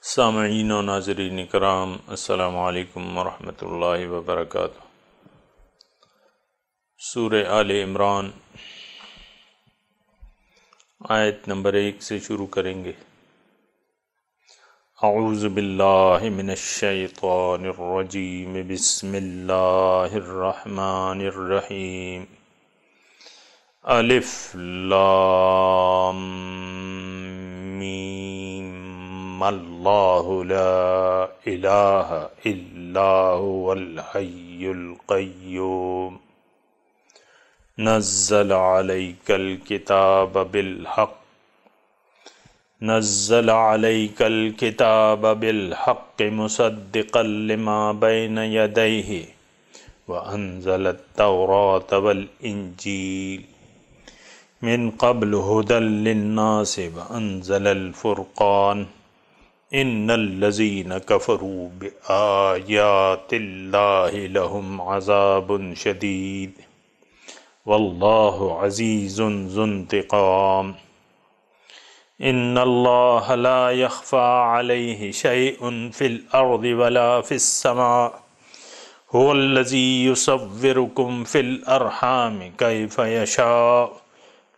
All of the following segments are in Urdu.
سامعین و ناظرین کرام، السلام علیکم ورحمۃ اللہ وبرکاتہ۔ سورہ آل عمران آیت نمبر 1 سے شروع کریں گے۔ اعوذ باللہ من الشیطان الرجیم، بسم اللہ الرحمن الرحیم۔ الف لام میم، اللہ لا الہ الا هو الحی القیوم، نزل علیک الکتاب بالحق مصدقا لما بین یدیہ وانزل التوراۃ والانجیل من قبل هدى للناس وانزل الفرقان ان الذین کفروا بآیات اللہ لهم عذاب شدید واللہ عزیز ذو انتقام۔ ان اللہ لا يخفى علیہ شیء فی الارض ولا فی السماء هو الذی یصورکم فی الارحام کیف یشاء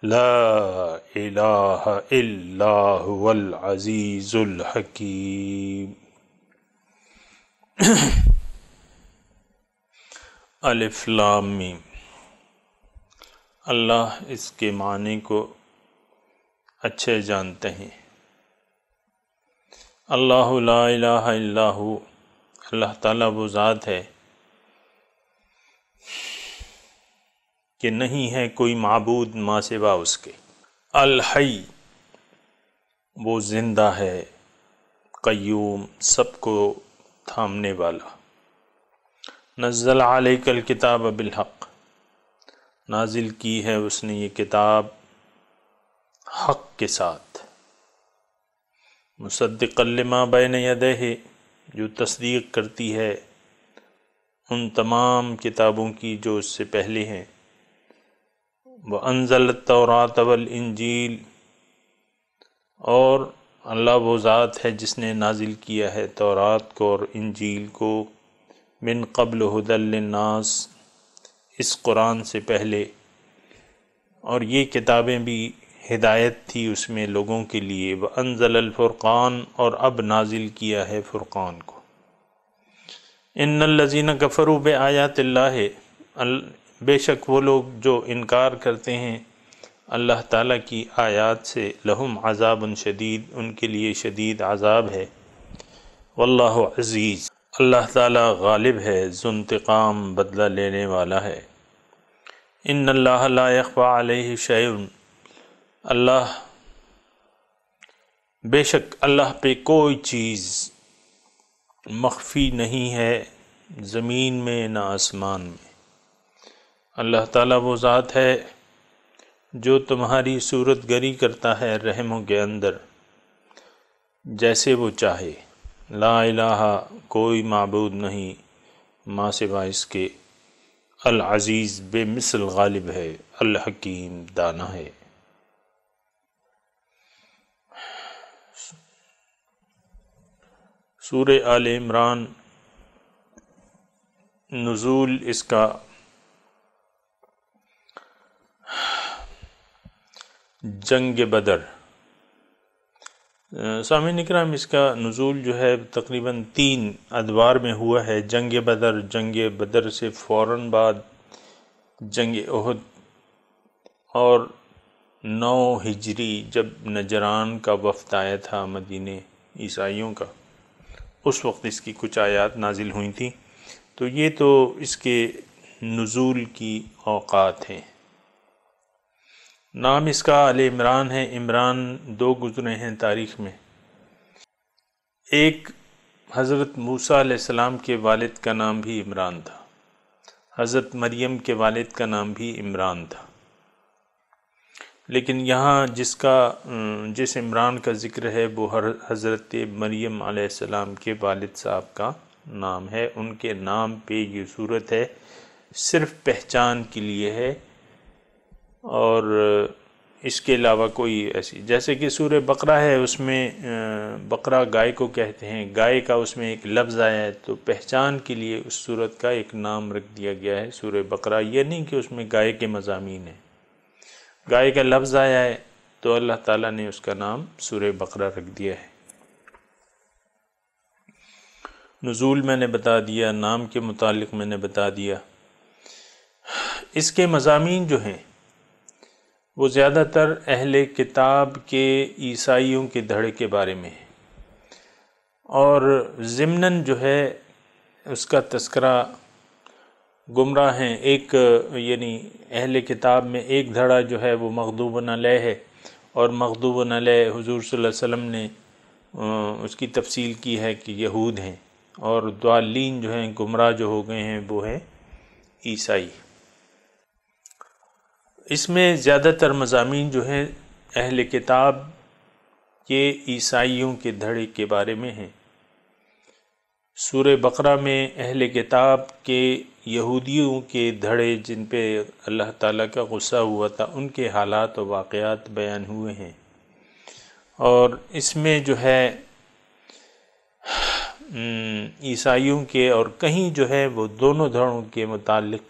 لا الہ الا هو العزیز الحکیم۔ الف لام میم، اللہ اس کے معنی کو اچھے جانتے ہیں۔ اللہ لا الہ الا ہو، اللہ تعالیٰ وہ ذات ہے کہ نہیں ہے کوئی معبود ماں سوا اس کے۔ الحی، وہ زندہ ہے، قیوم، سب کو تھامنے والا۔ نزل علیک الکتاب بالحق، نازل کی ہے اس نے یہ کتاب حق کے ساتھ۔ مصدقا لما بین یدیہ، جو تصدیق کرتی ہے ان تمام کتابوں کی جو اس سے پہلے ہیں۔ وَأَنزَلَ التَّوْرَاةَ وَالْإِنجِيلَ، اور اللہ وہ ذات ہے جس نے نازل کیا ہے تورات کو اور انجیل کو، من قبل ہدی للناس، اس قرآن سے پہلے، اور یہ کتابیں بھی ہدایت تھی اس میں لوگوں کے لیے۔ وَأَنزَلَ الْفُرْقَانَ، اور اب نازل کیا ہے فرقان کو۔ ان الذین کفروا بآیات اللہ، بے شک وہ لوگ جو انکار کرتے ہیں اللہ تعالیٰ کی آیات سے، لہم عذاب شدید، ان کے لیے شدید عذاب ہے۔ واللہ عزیز، اللہ تعالیٰ غالب ہے، ذو انتقام، بدلہ لینے والا ہے۔ ان اللہ لا یخفی علیہ شیء، اللہ بے شک اللہ پہ کوئی چیز مخفی نہیں ہے، زمین میں نہ آسمان میں۔ اللہ تعالیٰ وہ ذات ہے جو تمہاری صورت گری کرتا ہے رحموں کے اندر جیسے وہ چاہے۔ لا الہ، کوئی معبود نہیں ماں سوا اس کے، العزیز، بے مثل غالب ہے، الحکیم، دانا ہے۔ سورہ آل عمران، نزول اس کا جنگ بدر۔ سامعین اکرام، اس کا نزول جو ہے تقریباً 3 ادوار میں ہوا ہے۔ جنگ بدر سے فوراً بعد جنگ احد، اور 9 ہجری جب نجران کا وفد آیا تھا مدینے عیسائیوں کا، اس وقت اس کی کچھ آیات نازل ہوئی تھیں۔ تو یہ تو اس کے نزول کی اوقات ہیں۔ نام اس کا آل عمران ہے۔ عمران 2 گزرے ہیں تاریخ میں۔ ایک حضرت موسیٰ علیہ السلام کے والد کا نام بھی عمران تھا، حضرت مریم کے والد کا نام بھی عمران تھا، لیکن یہاں جس عمران کا ذکر ہے وہ حضرت مریم علیہ السلام کے والد صاحب کا نام ہے۔ ان کے نام پہ یہ صورت ہے، صرف پہچان کے لیے ہے، اور اس کے علاوہ کوئی ایسی، جیسے کہ سورہ بقرہ ہے، اس میں بقرہ گائے کو کہتے ہیں، گائے کا اس میں ایک لفظ آیا ہے تو پہچان کے لیے اس سورت کا ایک نام رکھ دیا گیا ہے سورہ بقرہ۔ یہ نہیں کہ اس میں گائے کے مضامین ہیں، گائے کا لفظ آیا ہے تو اللہ تعالیٰ نے اس کا نام سورہ بقرہ رکھ دیا ہے۔ نزول میں نے بتا دیا، نام کے متعلق میں نے بتا دیا۔ اس کے مضامین جو ہیں وہ زیادہ تر اہل کتاب کے عیسائیوں کے دھڑے کے بارے میں ہے، اور ضمناً جو ہے اس کا تذکرہ گمراہ ہیں۔ ایک یعنی اہل کتاب میں ایک دھڑا جو ہے وہ مغضوب علیہ ہے، اور مغضوب علیہ حضور صلی اللہ علیہ وسلم نے اس کی تفصیل کی ہے کہ یہود ہیں، اور ضالین جو ہیں گمراہ جو ہو گئے ہیں وہ ہیں عیسائی۔ اس میں زیادہ تر مضامین جو ہیں اہل کتاب کے عیسائیوں کے دھڑے کے بارے میں ہیں۔ سورہ بقرہ میں اہل کتاب کے یہودیوں کے دھڑے جن پہ اللہ تعالیٰ کا غصہ ہوا تھا ان کے حالات و واقعات بیان ہوئے ہیں، اور اس میں جو ہے عیسائیوں کے اور کہیں جو ہے وہ دونوں دھڑوں کے متعلق،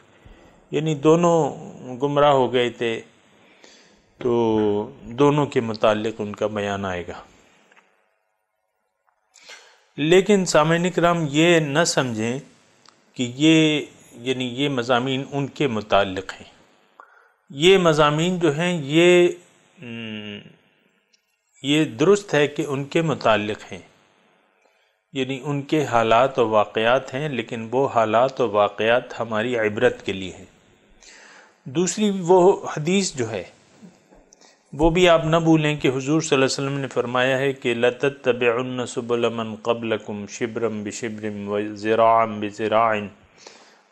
یعنی دونوں گمراہ ہو گئے تھے تو دونوں کے متعلق ان کا بیان آئے گا۔ لیکن سامعین کرام یہ نہ سمجھیں کہ یہ مضامین ان کے متعلق ہیں۔ یہ مضامین جو ہیں یہ درست ہے کہ ان کے متعلق ہیں، یعنی ان کے حالات و واقعات ہیں، لیکن وہ حالات و واقعات ہماری عبرت کے لیے ہیں۔ دوسری وہ حدیث جو ہے وہ بھی آپ نہ بھولیں کہ حضور صلی اللہ علیہ وسلم نے فرمایا ہے کہ لَتَتَّبِعُنَّ سُبُلَ مَنْ قَبْلَكُمْ شِبْرًا بِشِبْرٍ وَذِرَاعًا بِذِرَاعٍ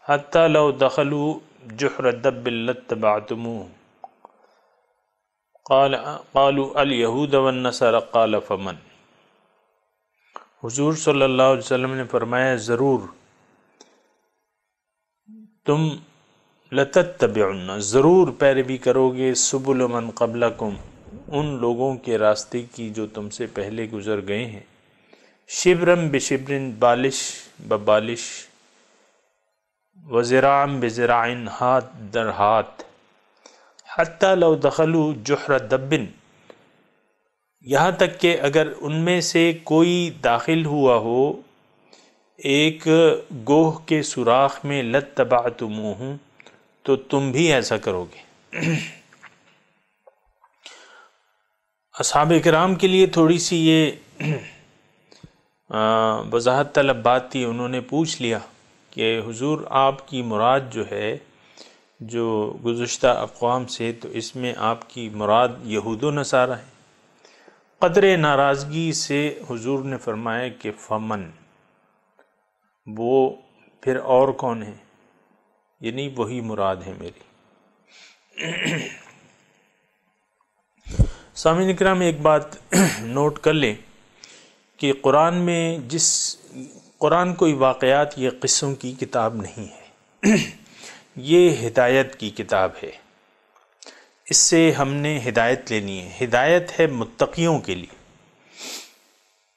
حَتَّى لَوْ دَخَلُوا جُحْرَ دَبٍّ لَاتَّبَعْتُمُوهُ قالوا اليهود والنصارى قال فمن۔ حضور صلی اللہ علیہ وسلم نے فرمایا ضرور تم لَتَتَّبِعُنَّ ضرور پیروی کرو گے سُبُلَ مَنْ قَبْلَكُمْ ان لوگوں کے راستے کی جو تم سے پہلے گزر گئے ہیں، شبرم بشبرن بالش ببالش، وزراعم بزراعن ہاتھ در ہاتھ، حتی لو دخلوا جحر دبن یہاں تک کہ اگر ان میں سے کوئی داخل ہوا ہو ایک گوہ کے سوراخ میں لَاتَّبَعْتُمُوهُ تو تم بھی ایسا کرو گے۔ اصحاب کرام کے لیے تھوڑی سی یہ وضاحت طلب بات تھی، انہوں نے پوچھ لیا کہ حضور آپ کی مراد جو ہے جو گزشتہ اقوام سے، تو اس میں آپ کی مراد یہود و نصارہ ہے۔ قدر ناراضگی سے حضور نے فرمایا کہ فمن، وہ پھر اور کون ہے، یعنی وہی مراد ہے میری۔ سامعین اکرام ایک بات نوٹ کر لیں کہ قرآن کوئی واقعات یا قصوں کی کتاب نہیں ہے، یہ ہدایت کی کتاب ہے۔ اس سے ہم نے ہدایت لینی ہے، ہدایت ہے متقیوں کے لیے۔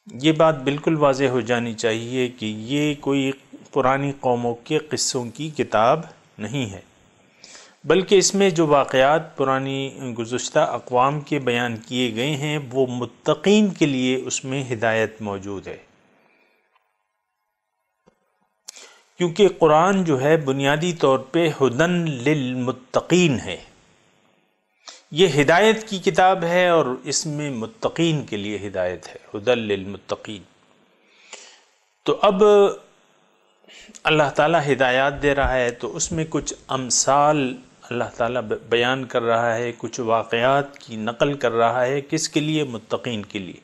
یہ بات بالکل واضح ہو جانی چاہیے کہ یہ کوئی پرانی قوموں کے قصوں کی کتاب نہیں ہے، بلکہ اس میں جو واقعات پرانی گزشتہ اقوام کے بیان کیے گئے ہیں وہ متقین کے لیے اس میں ہدایت موجود ہے، کیونکہ قرآن جو ہے بنیادی طور پہ ہدن للمتقین ہے، یہ ہدایت کی کتاب ہے اور اس میں متقین کے لیے ہدایت ہے، ہدن للمتقین۔ تو اب اللہ تعالیٰ ہدایات دے رہا ہے تو اس میں کچھ امثال اللہ تعالیٰ بیان کر رہا ہے، کچھ واقعات کی نقل کر رہا ہے، کس کے لیے؟ متقین کے لیے،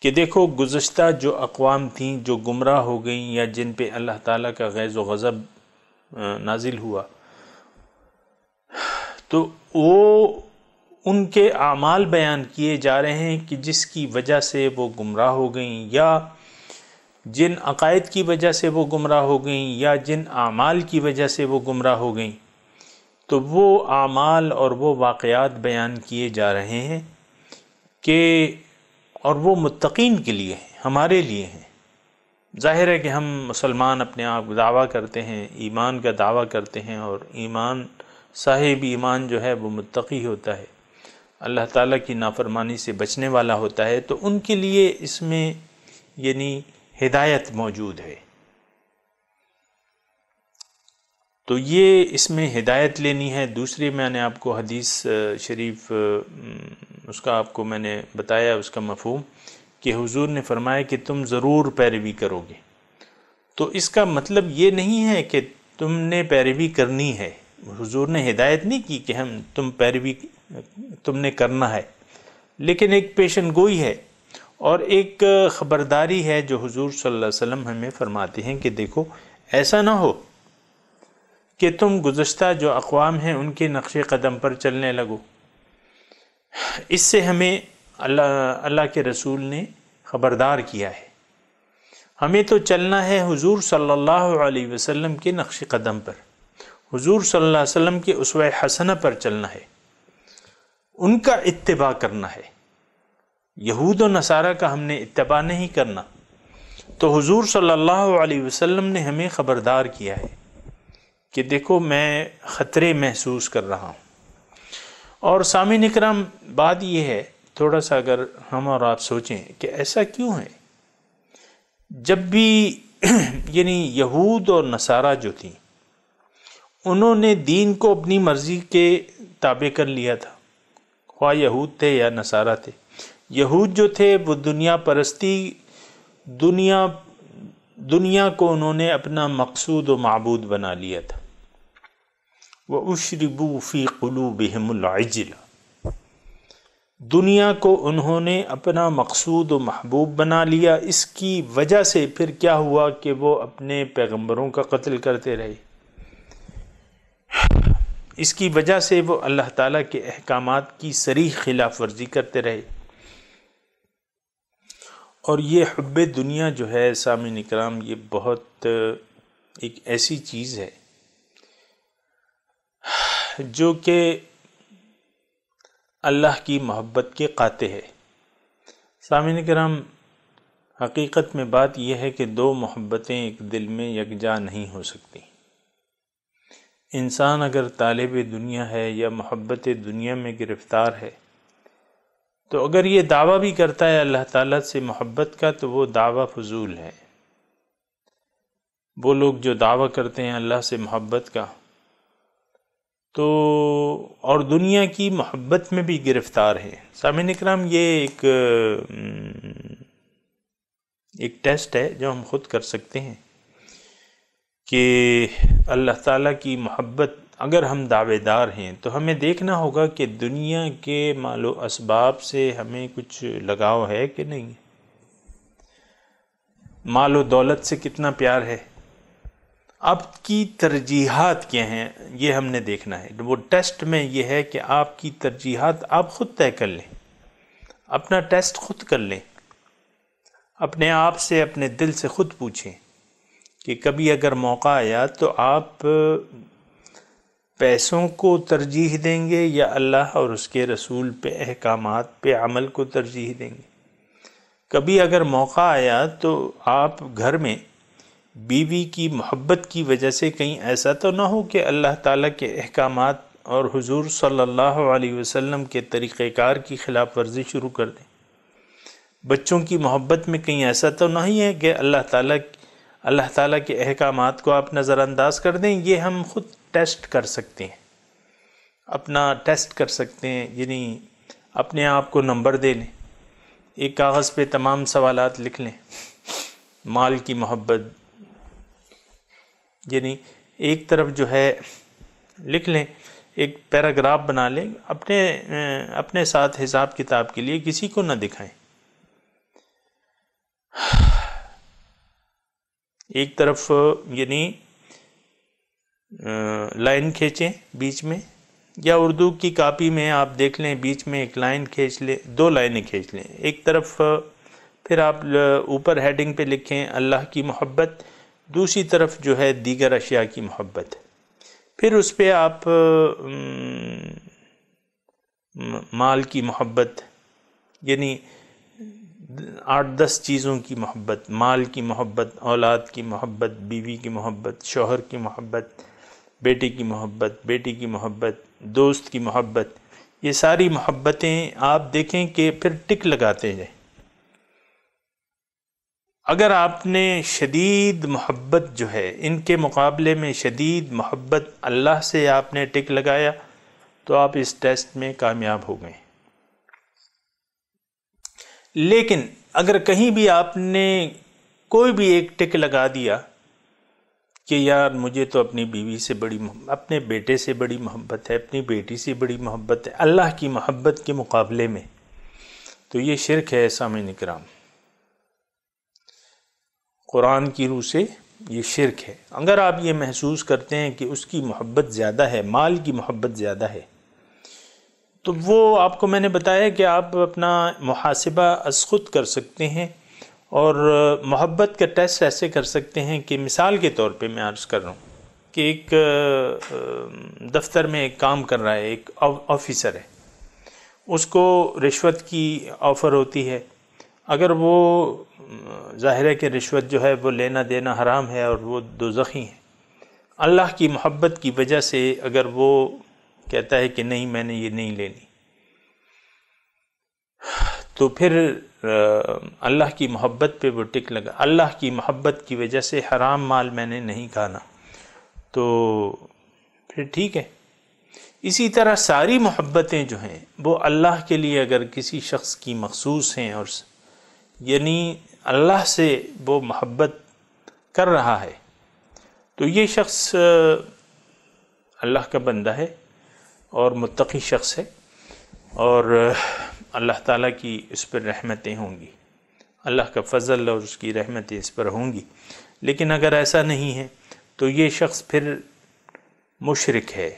کہ دیکھو گزشتہ جو اقوام تھیں جو گمراہ ہو گئیں یا جن پہ اللہ تعالیٰ کا غیظ و غضب نازل ہوا، تو وہ ان کے اعمال بیان کیے جا رہے ہیں کہ جس کی وجہ سے وہ گمراہ ہو گئیں، یا جن عقائد کی وجہ سے وہ گمراہ ہو گئیں، یا جن اعمال کی وجہ سے وہ گمراہ ہو گئیں۔ تو وہ اعمال اور وہ واقعات بیان کیے جا رہے ہیں کہ اور وہ متقین کے لیے ہیں، ہمارے لیے ہیں۔ ظاہر ہے کہ ہم مسلمان اپنے آپ دعویٰ کرتے ہیں، ایمان کا دعویٰ کرتے ہیں، اور صاحب ایمان جو ہے وہ متقی ہوتا ہے، اللہ تعالیٰ کی نافرمانی سے بچنے والا ہوتا ہے، تو ان کے لیے اس میں یعنی ہدایت موجود ہے۔ تو یہ اس میں ہدایت لینی ہے۔ دوسری میں نے آپ کو حدیث شریف اس کا آپ کو میں نے بتایا اس کا مفہوم، کہ حضور نے فرمایا کہ تم ضرور پیروی کرو گے۔ تو اس کا مطلب یہ نہیں ہے کہ تم نے پیروی کرنی ہے، حضور نے ہدایت نہیں کی کہ تم نے کرنا ہے، لیکن ایک پیشن گوئی ہے اور ایک خبرداری ہے جو حضور صلی اللہ علیہ وسلم ہمیں فرماتے ہیں کہ دیکھو ایسا نہ ہو کہ تم گزشتہ جو اقوام ہیں ان کے نقش قدم پر چلنے لگو۔ اس سے ہمیں اللہ کے رسول نے خبردار کیا ہے، ہمیں تو چلنا ہے حضور صلی اللہ علیہ وسلم کے نقش قدم پر، حضور صلی اللہ علیہ وسلم کے اسوہ حسنہ پر چلنا ہے، ان کا اتباع کرنا ہے۔ یہود و نصارہ کا ہم نے اتباع نہیں کرنا۔ تو حضور صلی اللہ علیہ وسلم نے ہمیں خبردار کیا ہے کہ دیکھو میں خطرے محسوس کر رہا ہوں۔ اور سامعین اکرام، بات یہ ہے تھوڑا سا اگر ہم اور آپ سوچیں کہ ایسا کیوں ہے، جب بھی یعنی یہود اور نصارہ جو تھیں انہوں نے دین کو اپنی مرضی کے تابع کر لیا تھا، خواہ یہود تھے یا نصارہ تھے۔ یہود جو تھے وہ دنیا پرستی، دنیا کو انہوں نے اپنا مقصود و معبود بنا لیا تھا۔ وَأُشْرِبُوا فِي قُلُوبِهِمُ الْعِجْلَ، دنیا کو انہوں نے اپنا مقصود و محبوب بنا لیا۔ اس کی وجہ سے پھر کیا ہوا کہ وہ اپنے پیغمبروں کا قتل کرتے رہے، اس کی وجہ سے وہ اللہ تعالیٰ کے احکامات کی صریح خلاف ورزی کرتے رہے۔ اور یہ حب دنیا جو ہے سامعین اکرام، یہ بہت ایک ایسی چیز ہے جو کہ اللہ کی محبت کے قاطع ہے۔ سامعین کرام، حقیقت میں بات یہ ہے کہ دو محبتیں ایک دل میں یکجا نہیں ہو سکتی۔ انسان اگر طالب دنیا ہے یا محبت دنیا میں گرفتار ہے، تو اگر یہ دعویٰ بھی کرتا ہے اللہ تعالیٰ سے محبت کا، تو وہ دعویٰ فضول ہے۔ وہ لوگ جو دعویٰ کرتے ہیں اللہ سے محبت کا تو اور دنیا کی محبت میں بھی گرفتار ہے۔ سامعین اکرام، یہ ایک ٹیسٹ ہے جو ہم خود کر سکتے ہیں کہ اللہ تعالیٰ کی محبت اگر ہم دعوے دار ہیں تو ہمیں دیکھنا ہوگا کہ دنیا کے مال و اسباب سے ہمیں کچھ لگاؤ ہے کہ نہیں، مال و دولت سے کتنا پیار ہے، آپ کی ترجیحات کیا ہیں، یہ ہم نے دیکھنا ہے۔ وہ ٹیسٹ میں یہ ہے کہ آپ کی ترجیحات آپ خود طے کر لیں، اپنا ٹیسٹ خود کر لیں، اپنے آپ سے اپنے دل سے خود پوچھیں کہ کبھی اگر موقع آیا تو آپ پیسوں کو ترجیح دیں گے یا اللہ اور اس کے رسول پہ احکامات پہ عمل کو ترجیح دیں گے؟ کبھی اگر موقع آیا تو آپ گھر میں بیوی کی محبت کی وجہ سے کہیں ایسا تو نہ ہو کہ اللہ تعالیٰ کے احکامات اور حضور صلی اللہ علیہ وسلم کے طریقہ کار کی خلاف ورزی شروع کر دیں؟ بچوں کی محبت میں کہیں ایسا تو نہیں ہے کہ اللہ تعالیٰ کے احکامات کو آپ نظر انداز کر دیں؟ یہ ہم خود ٹیسٹ کر سکتے ہیں، اپنا ٹیسٹ کر سکتے ہیں، یعنی اپنے آپ کو نمبر دے لیں، ایک کاغذ پہ تمام سوالات لکھ لیں۔ مال کی محبت یعنی ایک طرف جو ہے لکھ لیں، ایک پیراگراف بنا لیں، اپنے ساتھ حساب کتاب کے لیے کسی کو نہ دکھائیں۔ ایک طرف یعنی لائن کھینچیں بیچ میں، یا اردو کی کاپی میں آپ دیکھ لیں بیچ میں ایک لائن کھینچ لیں، دو لائنیں کھینچ لیں، ایک طرف پھر آپ اوپر ہیڈنگ پہ لکھیں اللہ کی محبت، دوسری طرف جو ہے دیگر اشیاء کی محبت۔ پھر اس پہ آپ مال کی محبت، یعنی 8-10 چیزوں کی محبت، مال کی محبت، اولاد کی محبت، بیوی کی محبت، شوہر کی محبت، بیٹے کی محبت، بیٹی کی محبت، دوست کی محبت، یہ ساری محبتیں آپ دیکھیں کہ پھر ٹک لگاتے جائیں۔ اگر آپ نے شدید محبت جو ہے ان کے مقابلے میں شدید محبت اللہ سے آپ نے ٹک لگایا تو آپ اس ٹیسٹ میں کامیاب ہو گئے۔ لیکن اگر کہیں بھی آپ نے کوئی بھی ایک ٹک لگا دیا کہ یار مجھے تو اپنی بیوی سے بڑی محبت، اپنے بیٹے سے بڑی محبت ہے، اپنی بیٹی سے بڑی محبت ہے اللہ کی محبت کے مقابلے میں، تو یہ شرک ہے سامعین کرام۔ قرآن کی روح سے یہ شرک ہے۔ اگر آپ یہ محسوس کرتے ہیں کہ اس کی محبت زیادہ ہے، مال کی محبت زیادہ ہے، تو وہ آپ کو میں نے بتایا کہ آپ اپنا محاسبہ از خود کر سکتے ہیں اور محبت کا ٹیسٹ ایسے کر سکتے ہیں کہ مثال کے طور پہ میں عرض کر رہا ہوں کہ ایک دفتر میں ایک کام کر رہا ہے، ایک آفیسر ہے، اس کو رشوت کی آفر ہوتی ہے۔ اگر وہ ظاہر ہے کہ رشوت جو ہے وہ لینا دینا حرام ہے اور وہ دوزخی ہے، اللہ کی محبت کی وجہ سے اگر وہ کہتا ہے کہ نہیں میں نے یہ نہیں لینی، تو پھر اللہ کی محبت پہ وہ ٹک لگا، اللہ کی محبت کی وجہ سے حرام مال میں نے نہیں کھانا، تو پھر ٹھیک ہے۔ اسی طرح ساری محبتیں جو ہیں وہ اللہ کے لیے اگر کسی شخص کی مخصوص ہیں اور یعنی اللہ سے وہ محبت کر رہا ہے، تو یہ شخص اللہ کا بندہ ہے اور متقی شخص ہے اور اللہ تعالیٰ کی اس پر رحمتیں ہوں گی، اللہ کا فضل اور اس کی رحمتیں اس پر ہوں گی۔ لیکن اگر ایسا نہیں ہے تو یہ شخص پھر مشرک ہے۔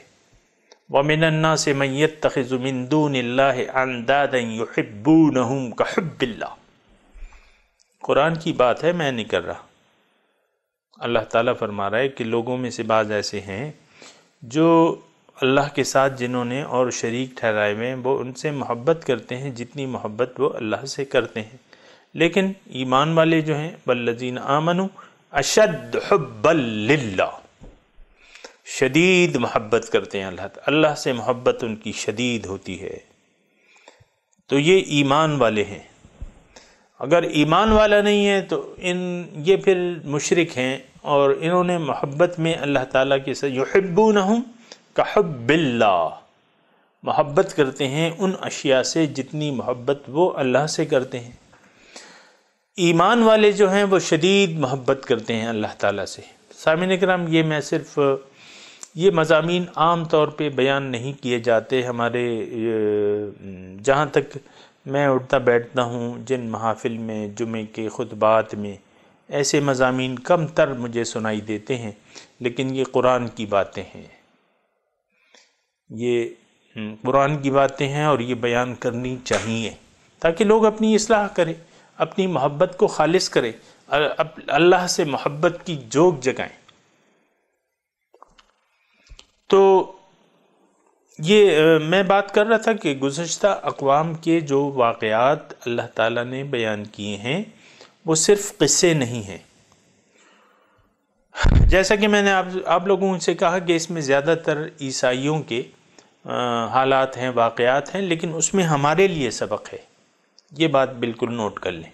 وَمِنَ النَّاسِ مَن يَتَّخِذُ مِن دُونِ اللَّهِ أَندَادًا يُحِبُّونَهُمْ كَحُبِّ اللَّهِ۔ قرآن کی بات ہے، میں نہیں کر رہا۔ اللہ تعالیٰ فرما رہا ہے کہ لوگوں میں سے بعض ایسے ہیں جو اللہ کے ساتھ جنہوں نے اور شریک ٹھہرائے ہوئے ہیں وہ ان سے محبت کرتے ہیں جتنی محبت وہ اللہ سے کرتے ہیں، لیکن ایمان والے جو ہیں والذین آمنوا اشد حبا للہ، شدید محبت کرتے ہیں اللہ سے محبت ان کی شدید ہوتی ہے، تو یہ ایمان والے ہیں۔ اگر ایمان والا نہیں ہے تو یہ پھر مشرک ہیں اور انہوں نے محبت میں اللہ تعالیٰ کے ساتھ یحبونہم کحب اللہ، محبت کرتے ہیں ان اشیاء سے جتنی محبت وہ اللہ سے کرتے ہیں۔ ایمان والے جو ہیں وہ شدید محبت کرتے ہیں اللہ تعالیٰ سے۔ سامعین کرام، یہ میں صرف یہ مضامین عام طور پہ بیان نہیں کیے جاتے، ہمارے جہاں تک میں اٹھتا بیٹھتا ہوں جن محافل میں جمعے کے خطبات میں ایسے مضامین کم تر مجھے سنائی دیتے ہیں، لیکن یہ قرآن کی باتیں ہیں، یہ قرآن کی باتیں ہیں اور یہ بیان کرنی چاہیے تاکہ لوگ اپنی اصلاح کریں، اپنی محبت کو خالص کریں، اللہ سے محبت کی جوگ جگائیں۔ تو یہ میں بات کر رہا تھا کہ گزشتہ اقوام کے جو واقعات اللہ تعالیٰ نے بیان کیے ہیں وہ صرف قصے نہیں ہیں، جیسا کہ میں نے آپ لوگوں سے کہا کہ اس میں زیادہ تر عیسائیوں کے حالات ہیں، واقعات ہیں، لیکن اس میں ہمارے لیے سبق ہے، یہ بات بالکل نوٹ کر لیں۔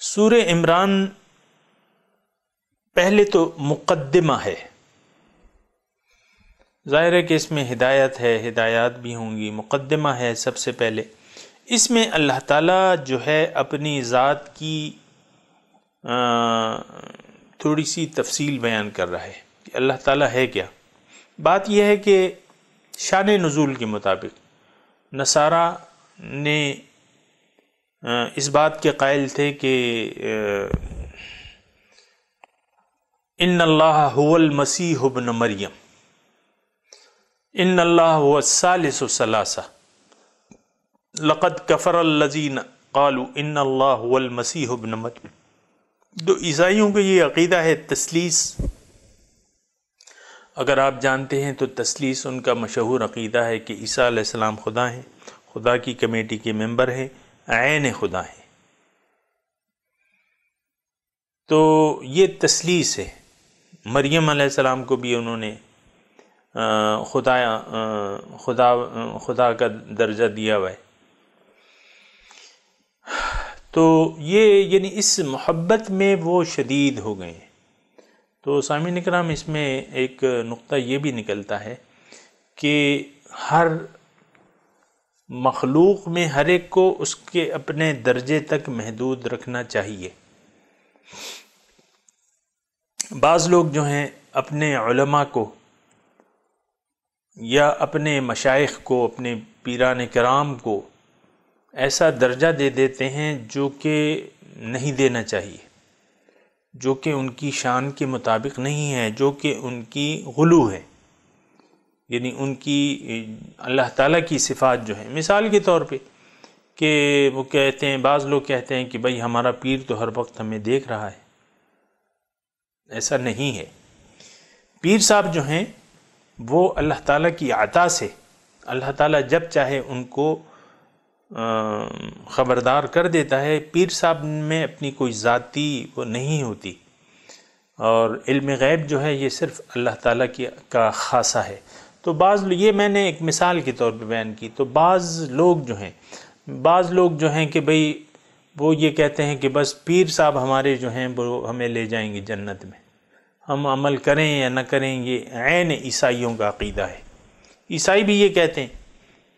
سورہ عمران پہلے تو مقدمہ ہے، ظاہر ہے کہ اس میں ہدایت ہے، ہدایات بھی ہوں گی، مقدمہ ہے سب سے پہلے۔ اس میں اللہ تعالیٰ جو ہے اپنی ذات کی تھوڑی سی تفصیل بیان کر رہا ہے کہ اللہ تعالیٰ ہے کیا۔ بات یہ ہے کہ شان نزول کے مطابق نصارہ نے اس بات کے قائل تھے کہ ان اللہ هو المسیح ابن مریم، ان اللہ هو الثالث ثلاثہ، لقد کفر الذین قالوا ان اللہ هو المسیح ابن مریم۔ تو عیسائیوں کا یہ عقیدہ ہے تثلیث. اگر آپ جانتے ہیں تو تثلیث ان کا مشہور عقیدہ ہے کہ عیسیٰ علیہ السلام خدا ہیں، خدا کی کمیٹی کے ممبر ہیں، عین خدا ہیں. تو یہ تثلیث ہے. مریم علیہ السلام کو بھی انہوں نے خدا کا درجہ دیا ہوا ہے. تو یہ یعنی اس محبت میں وہ شدید ہو گئے ہیں. تو سامعین اکرام، اس میں ایک نقطہ یہ بھی نکلتا ہے کہ ہر مخلوق میں ہر ایک کو اس کے اپنے درجے تک محدود رکھنا چاہیے. بعض لوگ جو ہیں اپنے علماء کو یا اپنے مشائخ کو، اپنے پیران کرام کو ایسا درجہ دے دیتے ہیں جو کہ نہیں دینا چاہیے، جو کہ ان کی شان کے مطابق نہیں ہے، جو کہ ان کی غلو ہے. یعنی ان کی اللہ تعالیٰ کی صفات جو ہیں، مثال کے طور پہ کہ وہ کہتے ہیں، بعض لوگ کہتے ہیں کہ بھئی ہمارا پیر تو ہر وقت ہمیں دیکھ رہا ہے. ایسا نہیں ہے. پیر صاحب جو ہیں وہ اللہ تعالیٰ کی عطا سے اللہ تعالیٰ جب چاہے ان کو خبردار کر دیتا ہے. پیر صاحب میں اپنی کوئی ذاتی وہ نہیں ہوتی، اور علم غیب جو ہے یہ صرف اللہ تعالیٰ کا خاصہ ہے. تو یہ میں نے ایک مثال کے طور پہ بیان کی. تو بعض لوگ جو ہیں کہ بھئی وہ یہ کہتے ہیں کہ بس پیر صاحب ہمارے جو ہیں وہ ہمیں لے جائیں گے جنت میں، ہم عمل کریں یا نہ کریں. یہ عین عیسائیوں کا عقیدہ ہے. عیسائی بھی یہ کہتے ہیں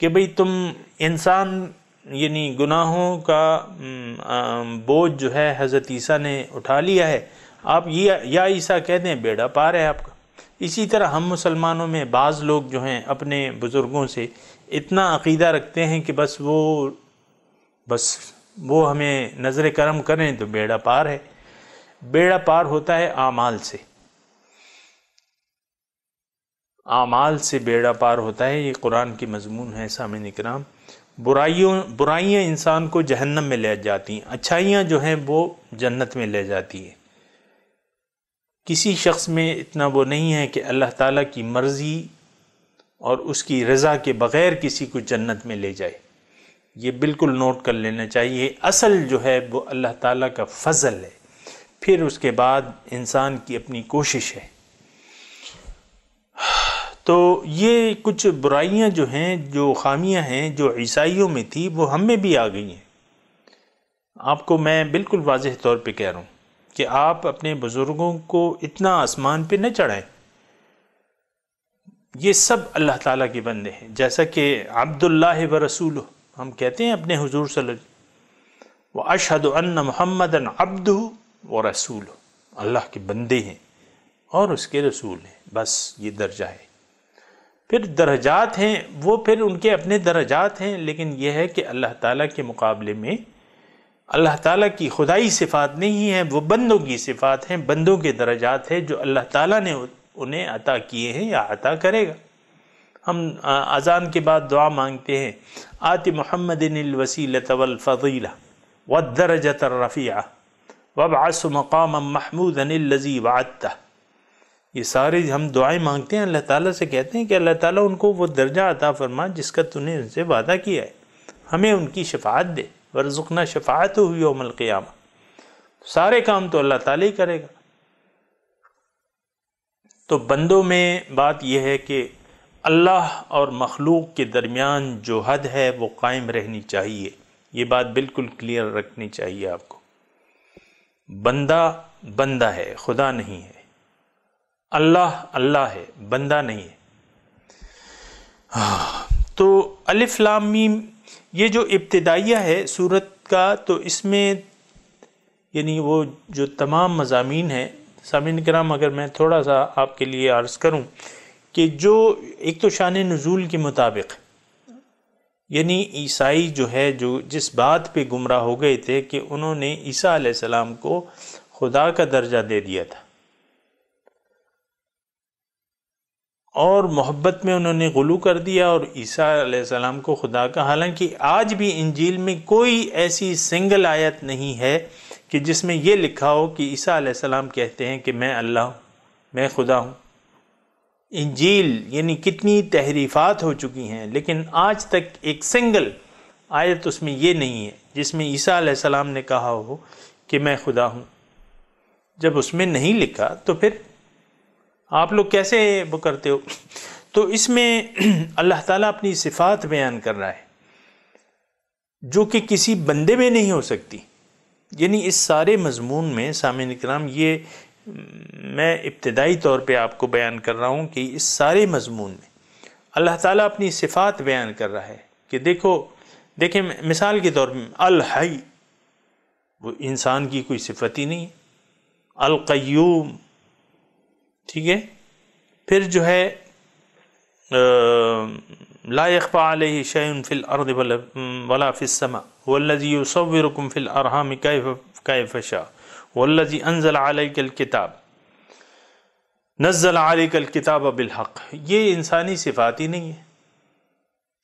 کہ بھئی تم انسان یعنی گناہوں کا بوجھ جو ہے حضرت عیسیٰ نے اٹھا لیا ہے، آپ یا عیسیٰ کہتے ہیں بیڑا پار ہے آپ کا. اسی طرح ہم مسلمانوں میں بعض لوگ جو ہیں اپنے بزرگوں سے اتنا عقیدہ رکھتے ہیں کہ بس وہ ہمیں نظر کرم کریں تو بیڑا پار ہے. بیڑا پار ہوتا ہے اعمال سے بیڑا پار ہوتا ہے. یہ قرآن کی مضمون ہے. سامعین کرام، برائیاں انسان کو جہنم میں لے جاتی ہیں، اچھائیاں جو ہیں وہ جنت میں لے جاتی ہیں. کسی شخص میں اتنا وہ نہیں ہے کہ اللہ تعالیٰ کی مرضی اور اس کی رضا کے بغیر کسی کو جنت میں لے جائے. یہ بالکل نوٹ کر لینا چاہیے. اصل جو ہے وہ اللہ تعالیٰ کا فضل ہے، پھر اس کے بعد انسان کی اپنی کوشش ہے. تو یہ کچھ برائیاں جو ہیں، جو خامیاں ہیں جو عیسائیوں میں تھی، وہ ہم میں بھی آ گئی ہیں. آپ کو میں بالکل واضح طور پہ کہہ رہا ہوں کہ آپ اپنے بزرگوں کو اتنا آسمان پہ نہ چڑھائیں. یہ سب اللہ تعالیٰ کے بندے ہیں. جیسا کہ عبداللہ ورسولہ ہم کہتے ہیں اپنے حضور صلی اللہ علیہ وسلم، وَأَشْهَدُ أَنَّ مُحَمَّدًا عَبْدُهُ وَرَسُولُهُ، اللہ کے بندے ہیں اور اس کے رسول ہیں. بس یہ درجہ ہے. پھر درجات ہیں، وہ پھر ان کے اپنے درجات ہیں، لیکن یہ ہے کہ اللہ تعالیٰ کے مقابلے میں اللہ تعالیٰ کی خدائی صفات نہیں ہیں، وہ بندوں کی صفات ہیں، بندوں کے درجات ہیں جو اللہ تعالیٰ نے انہیں عطا کیے ہیں یا عطا کرے گا. ہم اذان کے بعد دعا مانگتے ہیں، آت محمد الوسیلۃ والفضیلہ والدرجۃ الرفیعہ وابعث مقاما محمودا الذی وعدتہ. یہ سارے ہم دعائیں مانگتے ہیں، اللہ تعالیٰ سے کہتے ہیں کہ اللہ تعالیٰ ان کو وہ درجہ عطا فرما جس کا تو نے ان سے وعدہ کیا ہے، ہمیں ان کی شفاعت دے. وارزقنا شفاعتہ یوم القیامہ. سارے کام تو اللہ تعالیٰ ہی کرے گا. تو بندوں میں بات یہ ہے کہ اللہ اور مخلوق کے درمیان جو حد ہے وہ قائم رہنی چاہیے. یہ بات بالکل کلیئر رکھنی چاہیے آپ کو. بندہ ہے، خدا نہیں ہے. اللہ ہے، بندہ نہیں ہے. تو الف لام میم یہ جو ابتدائیہ ہے سورت کا، تو اس میں یعنی وہ جو تمام مضامین ہیں. سامعین کرام، اگر میں تھوڑا سا آپ کے لیے عرض کروں کہ جو ایک تو شان نزول کے مطابق یعنی عیسائی جو ہے جو جس بات پہ گمراہ ہو گئے تھے کہ انہوں نے عیسیٰ علیہ السلام کو خدا کا درجہ دے دیا تھا، اور محبت میں انہوں نے غلو کر دیا اور عیسیٰ علیہ السلام کو خدا کا. حالانکہ آج بھی انجیل میں کوئی ایسی سنگل آیت نہیں ہے کہ جس میں یہ لکھا ہو کہ عیسیٰ علیہ السلام کہتے ہیں کہ میں اللہ ہوں، میں خدا ہوں۔ انجیل یعنی کتنی تحریفات ہو چکی ہیں، لیکن آج تک ایک سنگل آیت اس میں یہ نہیں ہے جس میں عیسیٰ علیہ السلام نے کہا ہو کہ میں خدا ہوں۔ جب اس میں نہیں لکھا تو پھر آپ لوگ کیسے وہ کرتے ہو؟ تو اس میں اللہ تعالیٰ اپنی صفات بیان کر رہا ہے جو کہ کسی بندے میں نہیں ہو سکتی۔ یعنی اس سارے مضمون میں سامعین اکرام، یہ میں ابتدائی طور پہ آپ کو بیان کر رہا ہوں کہ اس سارے مضمون میں اللہ تعالیٰ اپنی صفات بیان کر رہا ہے کہ دیکھیں مثال کے طور پہ الحی، وہ انسان کی کوئی صفت ہی نہیں ہے۔ القیوم، ٹھیک ہے، پھر جو ہے لا يخفى عليه شيء في الارض ولا في السماء هو الذي يصوركم في الارحام كيف شاء والذي انزل عليك الكتاب نزل عليك الكتاب بالحق۔ یہ انسانی صفات ہی نہیں ہے،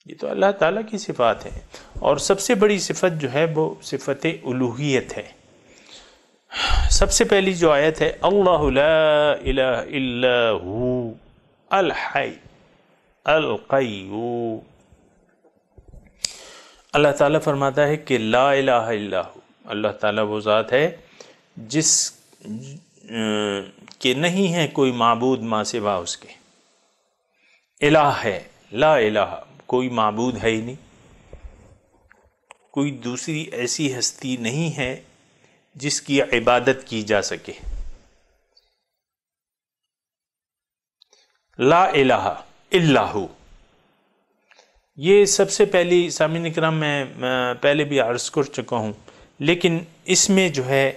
یہ تو اللہ تعالیٰ کی صفات ہے، اور سب سے بڑی صفت جو ہے وہ صفت الوہیت ہے۔ سب سے پہلی جو آیت ہے اللہ لا الہ الا ہو الحی القیوم، اللہ تعالیٰ فرماتا ہے کہ لا الہ الا ہو، اللہ تعالیٰ وہ ذات ہے جس کے نہیں ہے کوئی معبود ماں سوا اس کے۔ الہ ہے، لا الہ، کوئی معبود ہے ہی نہیں، کوئی دوسری ایسی ہستی نہیں ہے جس کی عبادت کی جا سکے۔ لا الہ الا ہو، یہ سب سے پہلی، سامعین اکرام میں پہلے بھی عرض کر چکا ہوں، لیکن اس میں جو ہے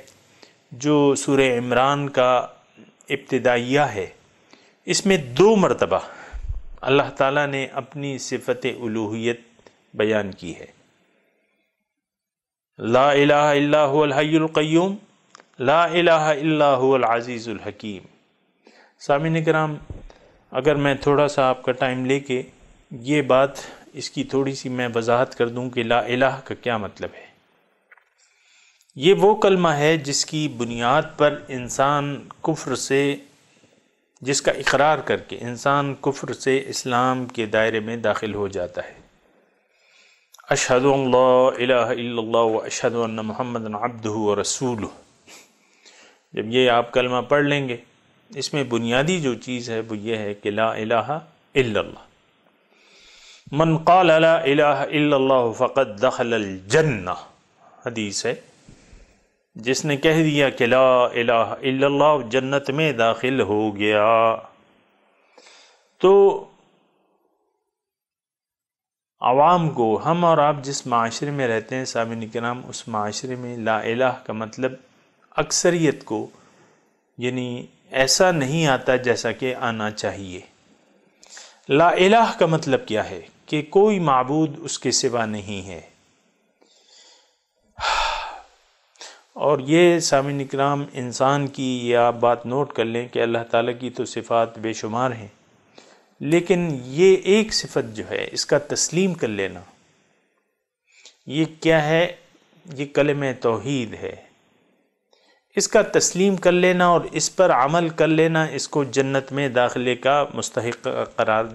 جو سورہ عمران کا ابتدائیہ ہے، اس میں 2 مرتبہ اللہ تعالیٰ نے اپنی صفت الوہیت بیان کی ہے۔ لا الہ الا هو الحی القیوم، لا الہ الا هو العزیز الحکیم۔ سامعین اکرام، اگر میں تھوڑا سا آپ کا ٹائم لے کے یہ بات، اس کی تھوڑی سی میں وضاحت کر دوں کہ لا الہ کا کیا مطلب ہے۔ یہ وہ کلمہ ہے جس کی بنیاد پر انسان کفر سے، جس کا اقرار کر کے انسان کفر سے اسلام کے دائرے میں داخل ہو جاتا ہے۔ اشہد ان لا الہ الا اللہ و اشہد ان محمد عبدہ و رسولہ، جب یہ آپ کلمہ پڑھ لیں گے، اس میں بنیادی جو چیز ہے وہ یہ ہے کہ لا الہ الا اللہ۔ من قال لا الہ الا اللہ فقد دخل الجنہ، حدیث ہے، جس نے کہہ دیا کہ لا الہ الا اللہ، جنت میں داخل ہو گیا۔ تو عوام کو، ہم اور آپ جس معاشرے میں رہتے ہیں سامعین کرام، اس معاشرے میں لا الہ کا مطلب اکثریت کو یعنی ایسا نہیں آتا جیسا کہ آنا چاہیے۔ لا الہ کا مطلب کیا ہے؟ کہ کوئی معبود اس کے سوا نہیں ہے۔ اور یہ سامعین اکرام انسان کی، یہ آپ بات نوٹ کر لیں کہ اللہ تعالیٰ کی تو صفات بے شمار ہیں، لیکن یہ ایک صفت جو ہے اس کا تسلیم کر لینا، یہ کیا ہے؟ یہ کلمہ توحید ہے۔ اس کا تسلیم کر لینا اور اس پر عمل کر لینا اس کو جنت میں داخلے کا مستحق قرار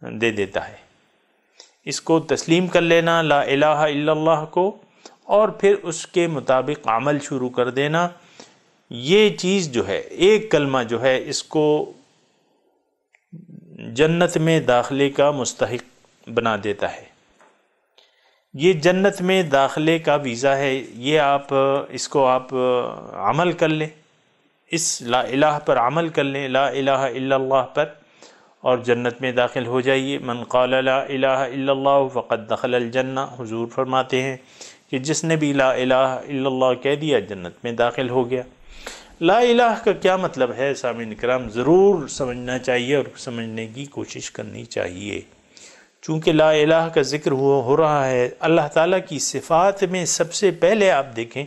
دے دیتا ہے۔ اس کو تسلیم کر لینا لا الہ الا اللہ کو، اور پھر اس کے مطابق عمل شروع کر دینا، یہ چیز جو ہے، ایک کلمہ جو ہے، اس کو جنت میں داخلے کا مستحق بنا دیتا ہے۔ یہ جنت میں داخلے کا ویزا ہے، یہ آپ اس کو آپ عمل کر لیں، اس لا الہ پر عمل کر لیں، لا الہ الا اللہ پر، اور جنت میں داخل ہو جائیے۔ من قال لا الہ الا اللہ فقد دخل الجنہ، حضور فرماتے ہیں کہ جس نے بھی لا الہ الا اللہ کہہ دیا جنت میں داخل ہو گیا۔ لا الہ کا کیا مطلب ہے سامعین کرام؟ ضرور سمجھنا چاہیے اور سمجھنے کی کوشش کرنی چاہیے، چونکہ لا الہ کا ذکر ہو رہا ہے۔ اللہ تعالیٰ کی صفات میں سب سے پہلے آپ دیکھیں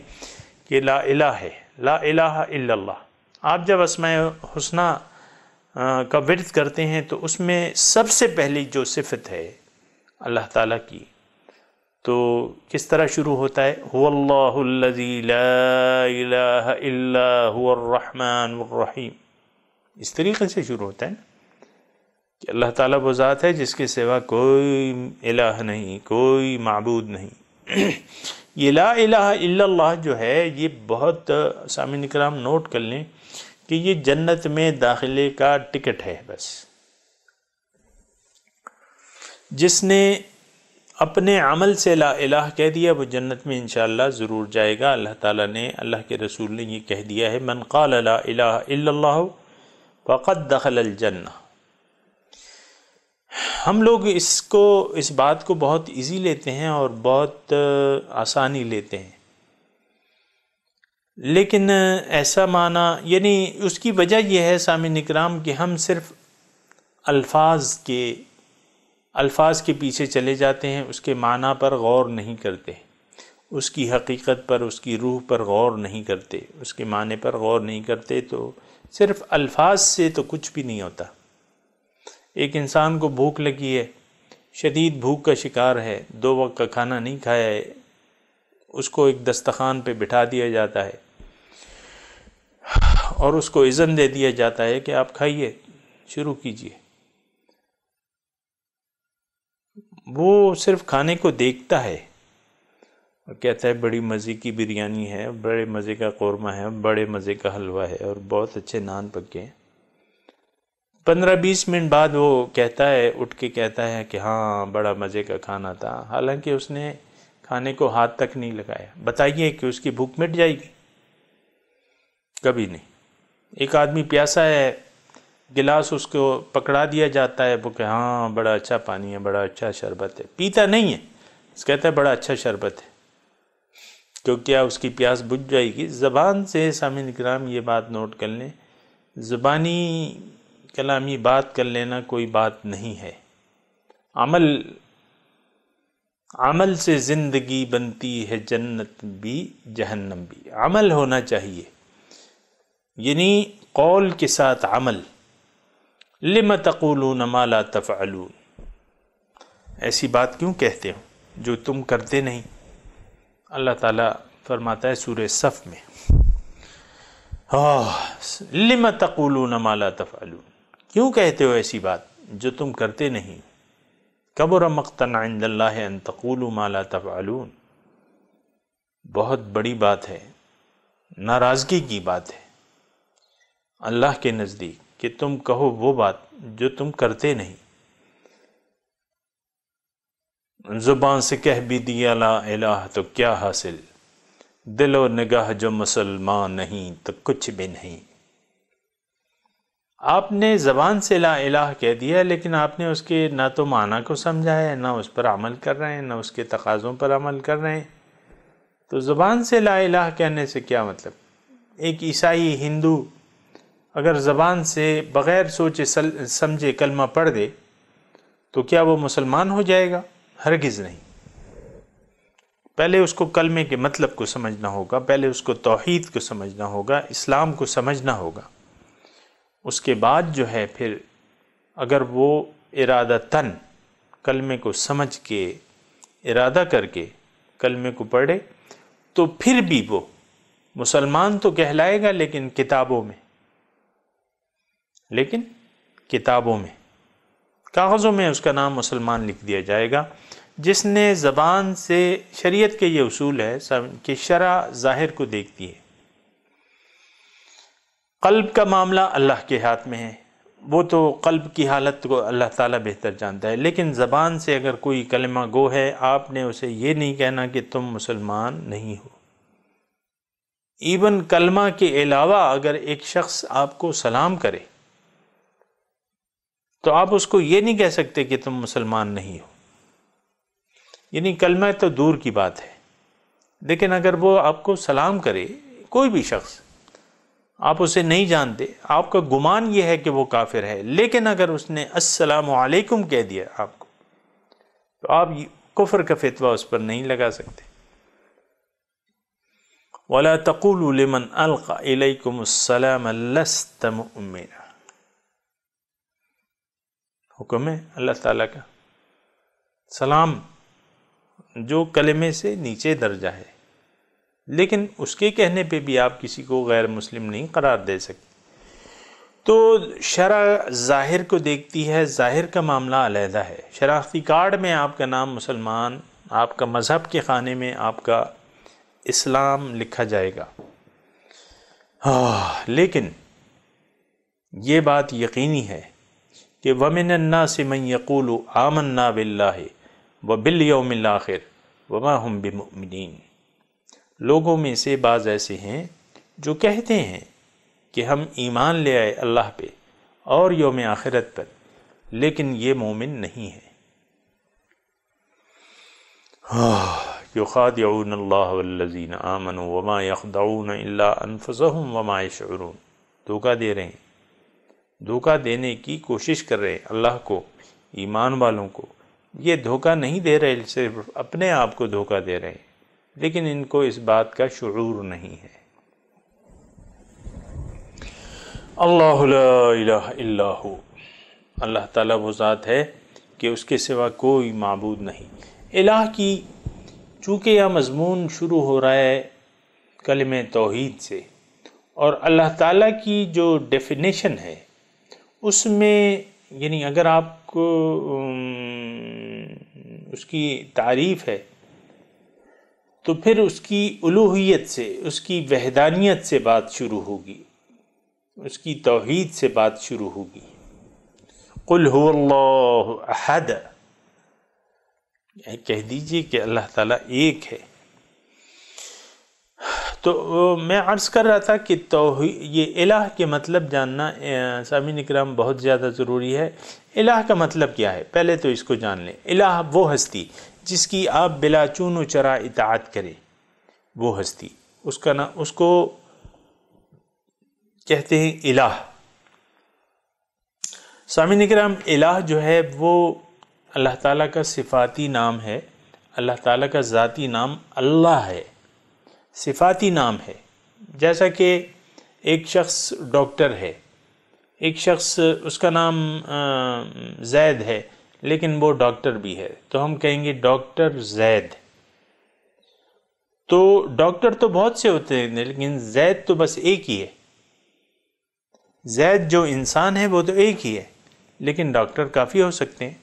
کہ لا الہ ہے، لا الہ الا اللہ۔ آپ جب اسماء حسنہ کا ورد کرتے ہیں تو اس میں سب سے پہلی جو صفت ہے اللہ تعالیٰ کی، تو کس طرح شروع ہوتا ہے؟ هو اللہ الذی لا الہ الا هو الرحمن الرحیم، اس طریقے سے شروع ہوتا ہے نا کہ اللہ تعالیٰ وہ ذات ہے جس کے سوا کوئی الہ نہیں، کوئی معبود نہیں۔ یہ لا الہ الا اللہ جو ہے یہ بہت سامعین اکرام نوٹ کر لیں کہ یہ جنت میں داخلے کا ٹکٹ ہے بس۔ جس نے اپنے عمل سے لا الہ کہہ دیا وہ جنت میں انشاءاللہ ضرور جائے گا۔ اللہ تعالیٰ نے، اللہ کے رسول نے یہ کہہ دیا ہے، من قال لا الہ الا اللہ فقد دخل الجنہ۔ ہم لوگ اس بات کو بہت ایزی لیتے ہیں اور بہت آسانی لیتے ہیں، لیکن ایسا معنی، یعنی اس کی وجہ یہ ہے سامعین اکرام کہ ہم صرف الفاظ کے پیچھے چلے جاتے ہیں، اس کے معنی پر غور نہیں کرتے، اس کی حقیقت پر، اس کی روح پر غور نہیں کرتے، اس کے معنی پر غور نہیں کرتے، تو صرف الفاظ سے تو کچھ بھی نہیں ہوتا۔ ایک انسان کو بھوک لگی ہے، شدید بھوک کا شکار ہے، 2 وقت کا کھانا نہیں کھایا ہے، اس کو ایک دسترخوان پہ بٹھا دیا جاتا ہے اور اس کو اذن دے دیا جاتا ہے کہ آپ کھائیے، شروع کیجئے۔ وہ صرف کھانے کو دیکھتا ہے اور کہتا ہے بڑی مزے کی بریانی ہے، بڑے مزے کا قورمہ ہے، بڑے مزے کا حلوہ ہے اور بہت اچھے نان پکے ہیں۔ 15-20 منٹ بعد وہ کہتا ہے، اٹھ کے کہتا ہے کہ ہاں بڑا مزے کا کھانا تھا، حالانکہ اس نے کھانے کو ہاتھ تک نہیں لگایا۔ بتائیے کہ اس کی بھوک مٹ جائے گی؟ کبھی نہیں۔ ایک آدمی پیاسا ہے، گلاس اس کو پکڑا دیا جاتا ہے، وہ کہ ہاں بڑا اچھا پانی ہے، بڑا اچھا شربت ہے، پیتا نہیں ہے، اس کہتا ہے بڑا اچھا شربت ہے، تو کیا اس کی پیاس بجھ جائے گی؟ زبان سے سامعین کرام یہ بات نوٹ کر لیں، زبانی کلامی بات کر لینا کوئی بات نہیں ہے۔ عمل سے زندگی بنتی ہے، جنت بھی جہنم بھی۔ عمل ہونا چاہیے، یعنی قول کے ساتھ عمل۔ لم تقولون ما لا تفعلون، ایسی بات کیوں کہتے ہو جو تم کرتے نہیں؟ اللہ تعالیٰ فرماتا ہے سورہ صف میں، لم تقولون ما لا تفعلون، کیوں کہتے ہو ایسی بات جو تم کرتے نہیں؟ کبر مقتا عند اللہ ان تقولوا ما لا تفعلون، بہت بڑی بات ہے، ناراضگی کی بات ہے اللہ کے نزدیک کہ تم کہو وہ بات جو تم کرتے نہیں۔ زبان سے کہہ بھی دیا لا الہ تو کیا حاصل، دل و نگاہ جو مسلمان نہیں تو کچھ بھی نہیں۔ آپ نے زبان سے لا الہ کہہ دیا، لیکن آپ نے اس کے نہ تو معنی کو سمجھا ہے، نہ اس پر عمل کر رہے ہیں، نہ اس کے تقاضوں پر عمل کر رہے ہیں۔ تو زبان سے لا الہ کہنے سے کیا مطلب؟ ایک عیسائی، ہندو اگر زبان سے بغیر سوچے سمجھے کلمہ پڑھ دے تو کیا وہ مسلمان ہو جائے گا؟ ہرگز نہیں۔ پہلے اس کو کلمے کے مطلب کو سمجھنا ہوگا، پہلے اس کو توحید کو سمجھنا ہوگا، اسلام کو سمجھنا ہوگا، اس کے بعد جو ہے پھر اگر وہ ارادتاً کلمے کو سمجھ کے ارادہ کر کے کلمے کو پڑھے تو پھر بھی وہ مسلمان تو کہلائے گا، لیکن کتابوں میں کاغذوں میں اس کا نام مسلمان لکھ دیا جائے گا۔ جس نے زبان سے، شریعت کے یہ اصول ہے کہ شرع ظاہر کو دیکھتی ہے، قلب کا معاملہ اللہ کے ہاتھ میں ہے، وہ تو قلب کی حالت کو اللہ تعالیٰ بہتر جانتا ہے، لیکن زبان سے اگر کوئی کلمہ گو ہے، آپ نے اسے یہ نہیں کہنا کہ تم مسلمان نہیں ہو۔ ایون کلمہ کے علاوہ اگر ایک شخص آپ کو سلام کرے تو آپ اس کو یہ نہیں کہہ سکتے کہ تم مسلمان نہیں ہو، یعنی کلمہ تو دور کی بات ہے، لیکن اگر وہ آپ کو سلام کرے، کوئی بھی شخص، آپ اسے نہیں جانتے، آپ کا گمان یہ ہے کہ وہ کافر ہے، لیکن اگر اس نے السلام علیکم کہہ دیا آپ کو، تو آپ کفر کا فتویٰ اس پر نہیں لگا سکتے۔ وَلَا تَقُولُوا لِمَنْ أَلْقَى إِلَيْكُمُ السَّلَامَ لَسْتَ مُؤْمِنًا، حکم ہے اللہ تعالیٰ کا، سلام جو کلمے سے نیچے درجہ ہے، لیکن اس کے کہنے پہ بھی آپ کسی کو غیر مسلم نہیں قرار دے سکتے۔ تو شرع ظاہر کو دیکھتی ہے، ظاہر کا معاملہ علیحدہ ہے۔ شناختی کارڈ میں آپ کا نام مسلمان، آپ کا مذہب کے خانے میں آپ کا اسلام لکھا جائے گا، لیکن یہ بات یقینی ہے کہ وَمِنَ النَّاسِ مَن يَقُولُ آمَنَّا بِاللَّهِ وَبِالْيَوْمِ الْآخِرِ وَمَا هُمْ بِمُؤْمِنِينَ، لوگوں میں سے بعض ایسے ہیں جو کہتے ہیں کہ ہم ایمان لے آئے اللہ پہ اور یوم آخرت پر، لیکن یہ مومن نہیں ہے۔ یخادعون اللہ والذین آمنوا وما یخدعون الا انفسهم وما یشعرون، دھوکہ دے رہے ہیں، دھوکہ دینے کی کوشش کر رہے ہیں اللہ کو، ایمان والوں کو۔ یہ دھوکہ نہیں دے رہے، صرف اپنے آپ کو دھوکہ دے رہے ہیں، لیکن ان کو اس بات کا شعور نہیں ہے۔ اللہ لا الہ الا ہو، اللہ تعالیٰ وہ ذات ہے کہ اس کے سوا کوئی معبود نہیں۔ الہ کی چونکہ یہ مضمون شروع ہو رہا ہے کلمہ توحید سے، اور اللہ تعالیٰ کی جو ڈیفینیشن ہے اس میں، یعنی اگر آپ کو اس کی تعریف ہے تو پھر اس کی الوہیت سے، اس کی وحدانیت سے بات شروع ہوگی، اس کی توحید سے بات شروع ہوگی۔ قل هو اللہ احد، کہہ دیجئے کہ اللہ تعالیٰ ایک ہے۔ تو میں عرض کر رہا تھا کہ یہ الہ کے مطلب جاننا سامعین اکرام بہت زیادہ ضروری ہے۔ الہ کا مطلب کیا ہے؟ پہلے تو اس کو جان لیں۔ الہ وہ ہستی جس کی آپ بلا چون و چرا اطاعت کریں، وہ ہستی، اس کو کہتے ہیں الہ۔ سامعین اکرام، الہ جو ہے وہ اللہ تعالیٰ کا صفاتی نام ہے، اللہ تعالیٰ کا ذاتی نام اللہ ہے، صفاتی نام ہے۔ جیسا کہ ایک شخص ڈاکٹر ہے، ایک شخص اس کا نام زید ہے لیکن وہ ڈاکٹر بھی ہے، تو ہم کہیں گے ڈاکٹر زید۔ تو ڈاکٹر تو بہت سے ہوتے ہیں لیکن زید تو بس ایک ہی ہے۔ زید جو انسان ہے وہ تو ایک ہی ہے، لیکن ڈاکٹر کافی ہو سکتے ہیں،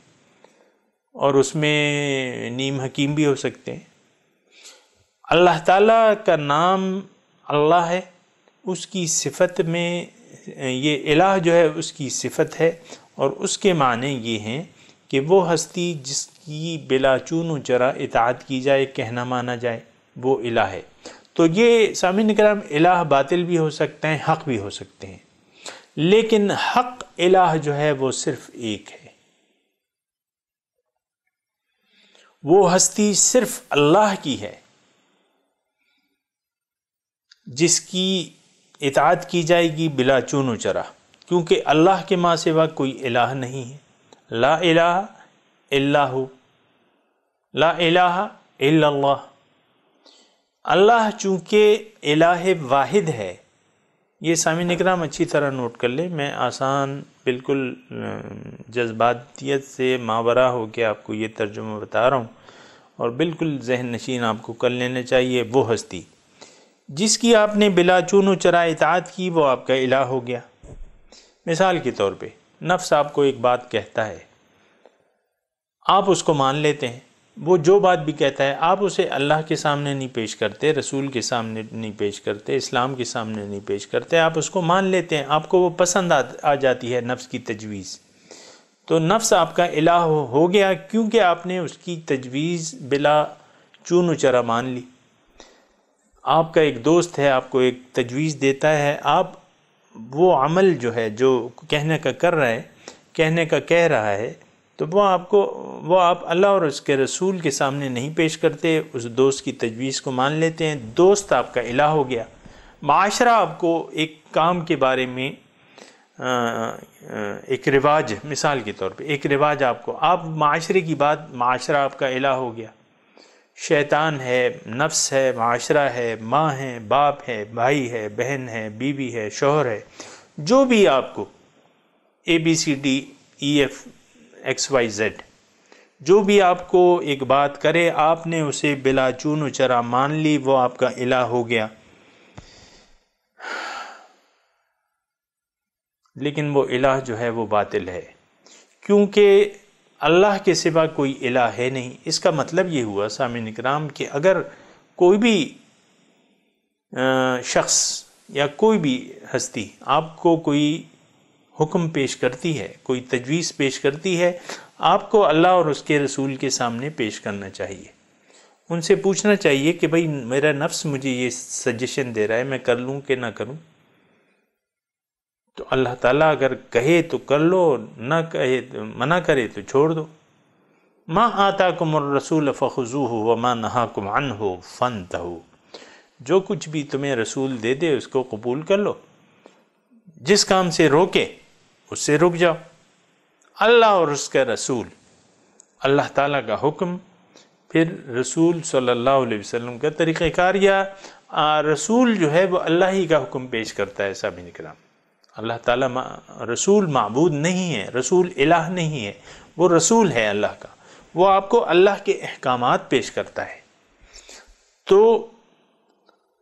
اور اس میں نیم حکیم بھی ہو سکتے ہیں۔ اللہ تعالیٰ کا نام اللہ ہے، اس کی صفت میں یہ الہ جو ہے اس کی صفت ہے، اور اس کے معنی یہ ہیں کہ وہ ہستی جس کی بلا چون و چرا اطاعت کی جائے، کہنا مانا جائے، وہ الہ ہے۔ تو یہ سامعین اکرام الہ باطل بھی ہو سکتے ہیں، حق بھی ہو سکتے ہیں، لیکن حق الہ جو ہے وہ صرف ایک ہے۔ وہ ہستی صرف اللہ کی ہے جس کی اطاعت کی جائے گی بلا چون و چرا، کیونکہ اللہ کے ماں سوا کوئی الہ نہیں ہے۔ لا الہ الا ہو، لا الہ الا اللہ۔ اللہ چونکہ الہ واحد ہے، یہ سامعین اکرام اچھی طرح نوٹ کر لیں۔ میں آسان بالکل جذباتیت سے ماورا ہو کے آپ کو یہ ترجمہ بتا رہا ہوں، اور بالکل ذہن نشین آپ کو کر لینا چاہیے۔ وہ ہستی جس کی آپ نے بلا چون و چرا اطاعت کی، وہ آپ کا الہ ہو گیا۔ مثال کے طور پہ نفس آپ کو ایک بات کہتا ہے، آپ اس کو مان لیتے ہیں، وہ جو بات بھی کہتا ہے آپ اسے اللہ کے سامنے نہیں پیش کرتے، رسول کے سامنے نہیں پیش کرتے، اسلام کے سامنے نہیں پیش کرتے، آپ اس کو مان لیتے ہیں، آپ کو وہ پسند آ جاتی ہے نفس کی تجویز۔ تو نفس آپ کا الہ ہو گیا، کیونکہ آپ نے اس کی تجویز بلا چون و چرا مان لی۔ آپ کا ایک دوست ہے، آپ کو ایک تجویز دیتا ہے، آپ وہ عمل جو ہے، جو کہنے کا کر رہا ہے، کہنے کا کہہ رہا ہے، تو وہ آپ اللہ اور اس کے رسول کے سامنے نہیں پیش کرتے، اس دوست کی تجویز کو مان لیتے ہیں، دوست آپ کا الہ ہو گیا۔ معاشرہ آپ کو ایک کام کے بارے میں ایک رواج، مثال کے طور پہ ایک رواج آپ معاشرے کی بات، معاشرہ آپ کا الہ ہو گیا۔ شیطان ہے، نفس ہے، معاشرہ ہے، ماں ہے، باپ ہے، بھائی ہے، بہن ہے، بیوی ہے، شوہر ہے، جو بھی آپ کو ABCD EF XYZ جو بھی آپ کو ایک بات کرے آپ نے اسے بلا چون و چرا مان لی، وہ آپ کا الہ ہو گیا، لیکن وہ الہ جو ہے وہ باطل ہے، کیونکہ اللہ کے سوا کوئی الہ ہے نہیں۔ اس کا مطلب یہ ہوا سامعین کرام کہ اگر کوئی بھی شخص یا کوئی بھی ہستی آپ کو کوئی حکم پیش کرتی ہے، کوئی تجویز پیش کرتی ہے، آپ کو اللہ اور اس کے رسول کے سامنے پیش کرنا چاہیے، ان سے پوچھنا چاہیے کہ بھئی میرا نفس مجھے یہ سجیشن دے رہا ہے، میں کر لوں کہ نہ کروں؟ تو اللہ تعالیٰ اگر کہے تو کر لو، نہ کہے منع کرے تو چھوڑ دو۔ ما آتاکم الرسول فخذوہ وما نہاکم عنہ فانتہوا، جو کچھ بھی تمہیں رسول دے دے اس کو قبول کر لو، جس کام سے روکے اس سے رک جاؤ۔ اللہ اور اس کا رسول، اللہ تعالیٰ کا حکم، پھر رسول صلی اللہ علیہ وسلم کا طریقہ کار، یا رسول جو ہے وہ اللہ ہی کا حکم پیش کرتا ہے۔ سامعین کرام، اللہ تعالیٰ رسول معبود نہیں ہے، رسول الہ نہیں ہے، وہ رسول ہے اللہ کا، وہ آپ کو اللہ کے احکامات پیش کرتا ہے۔ تو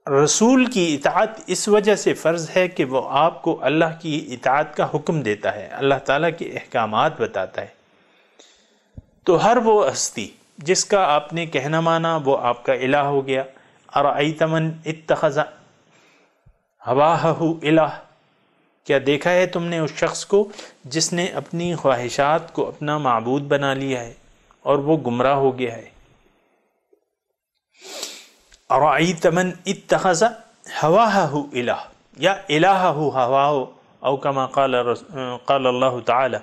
رسول کی اطاعت اس وجہ سے فرض ہے کہ وہ آپ کو اللہ کی اطاعت کا حکم دیتا ہے، اللہ تعالیٰ کے احکامات بتاتا ہے۔ تو ہر وہ ہستی جس کا آپ نے کہنا مانا وہ آپ کا الہ ہو گیا۔ ارأیت من اتخذ ہواہ الہ، کیا دیکھا ہے تم نے اس شخص کو جس نے اپنی خواہشات کو اپنا معبود بنا لیا ہے اور وہ گمراہ ہو گیا ہے۔ ارأیت من اتخذ ہواہ الہ، یا الہہ ہواہ، او کما قال اللہ تعالی،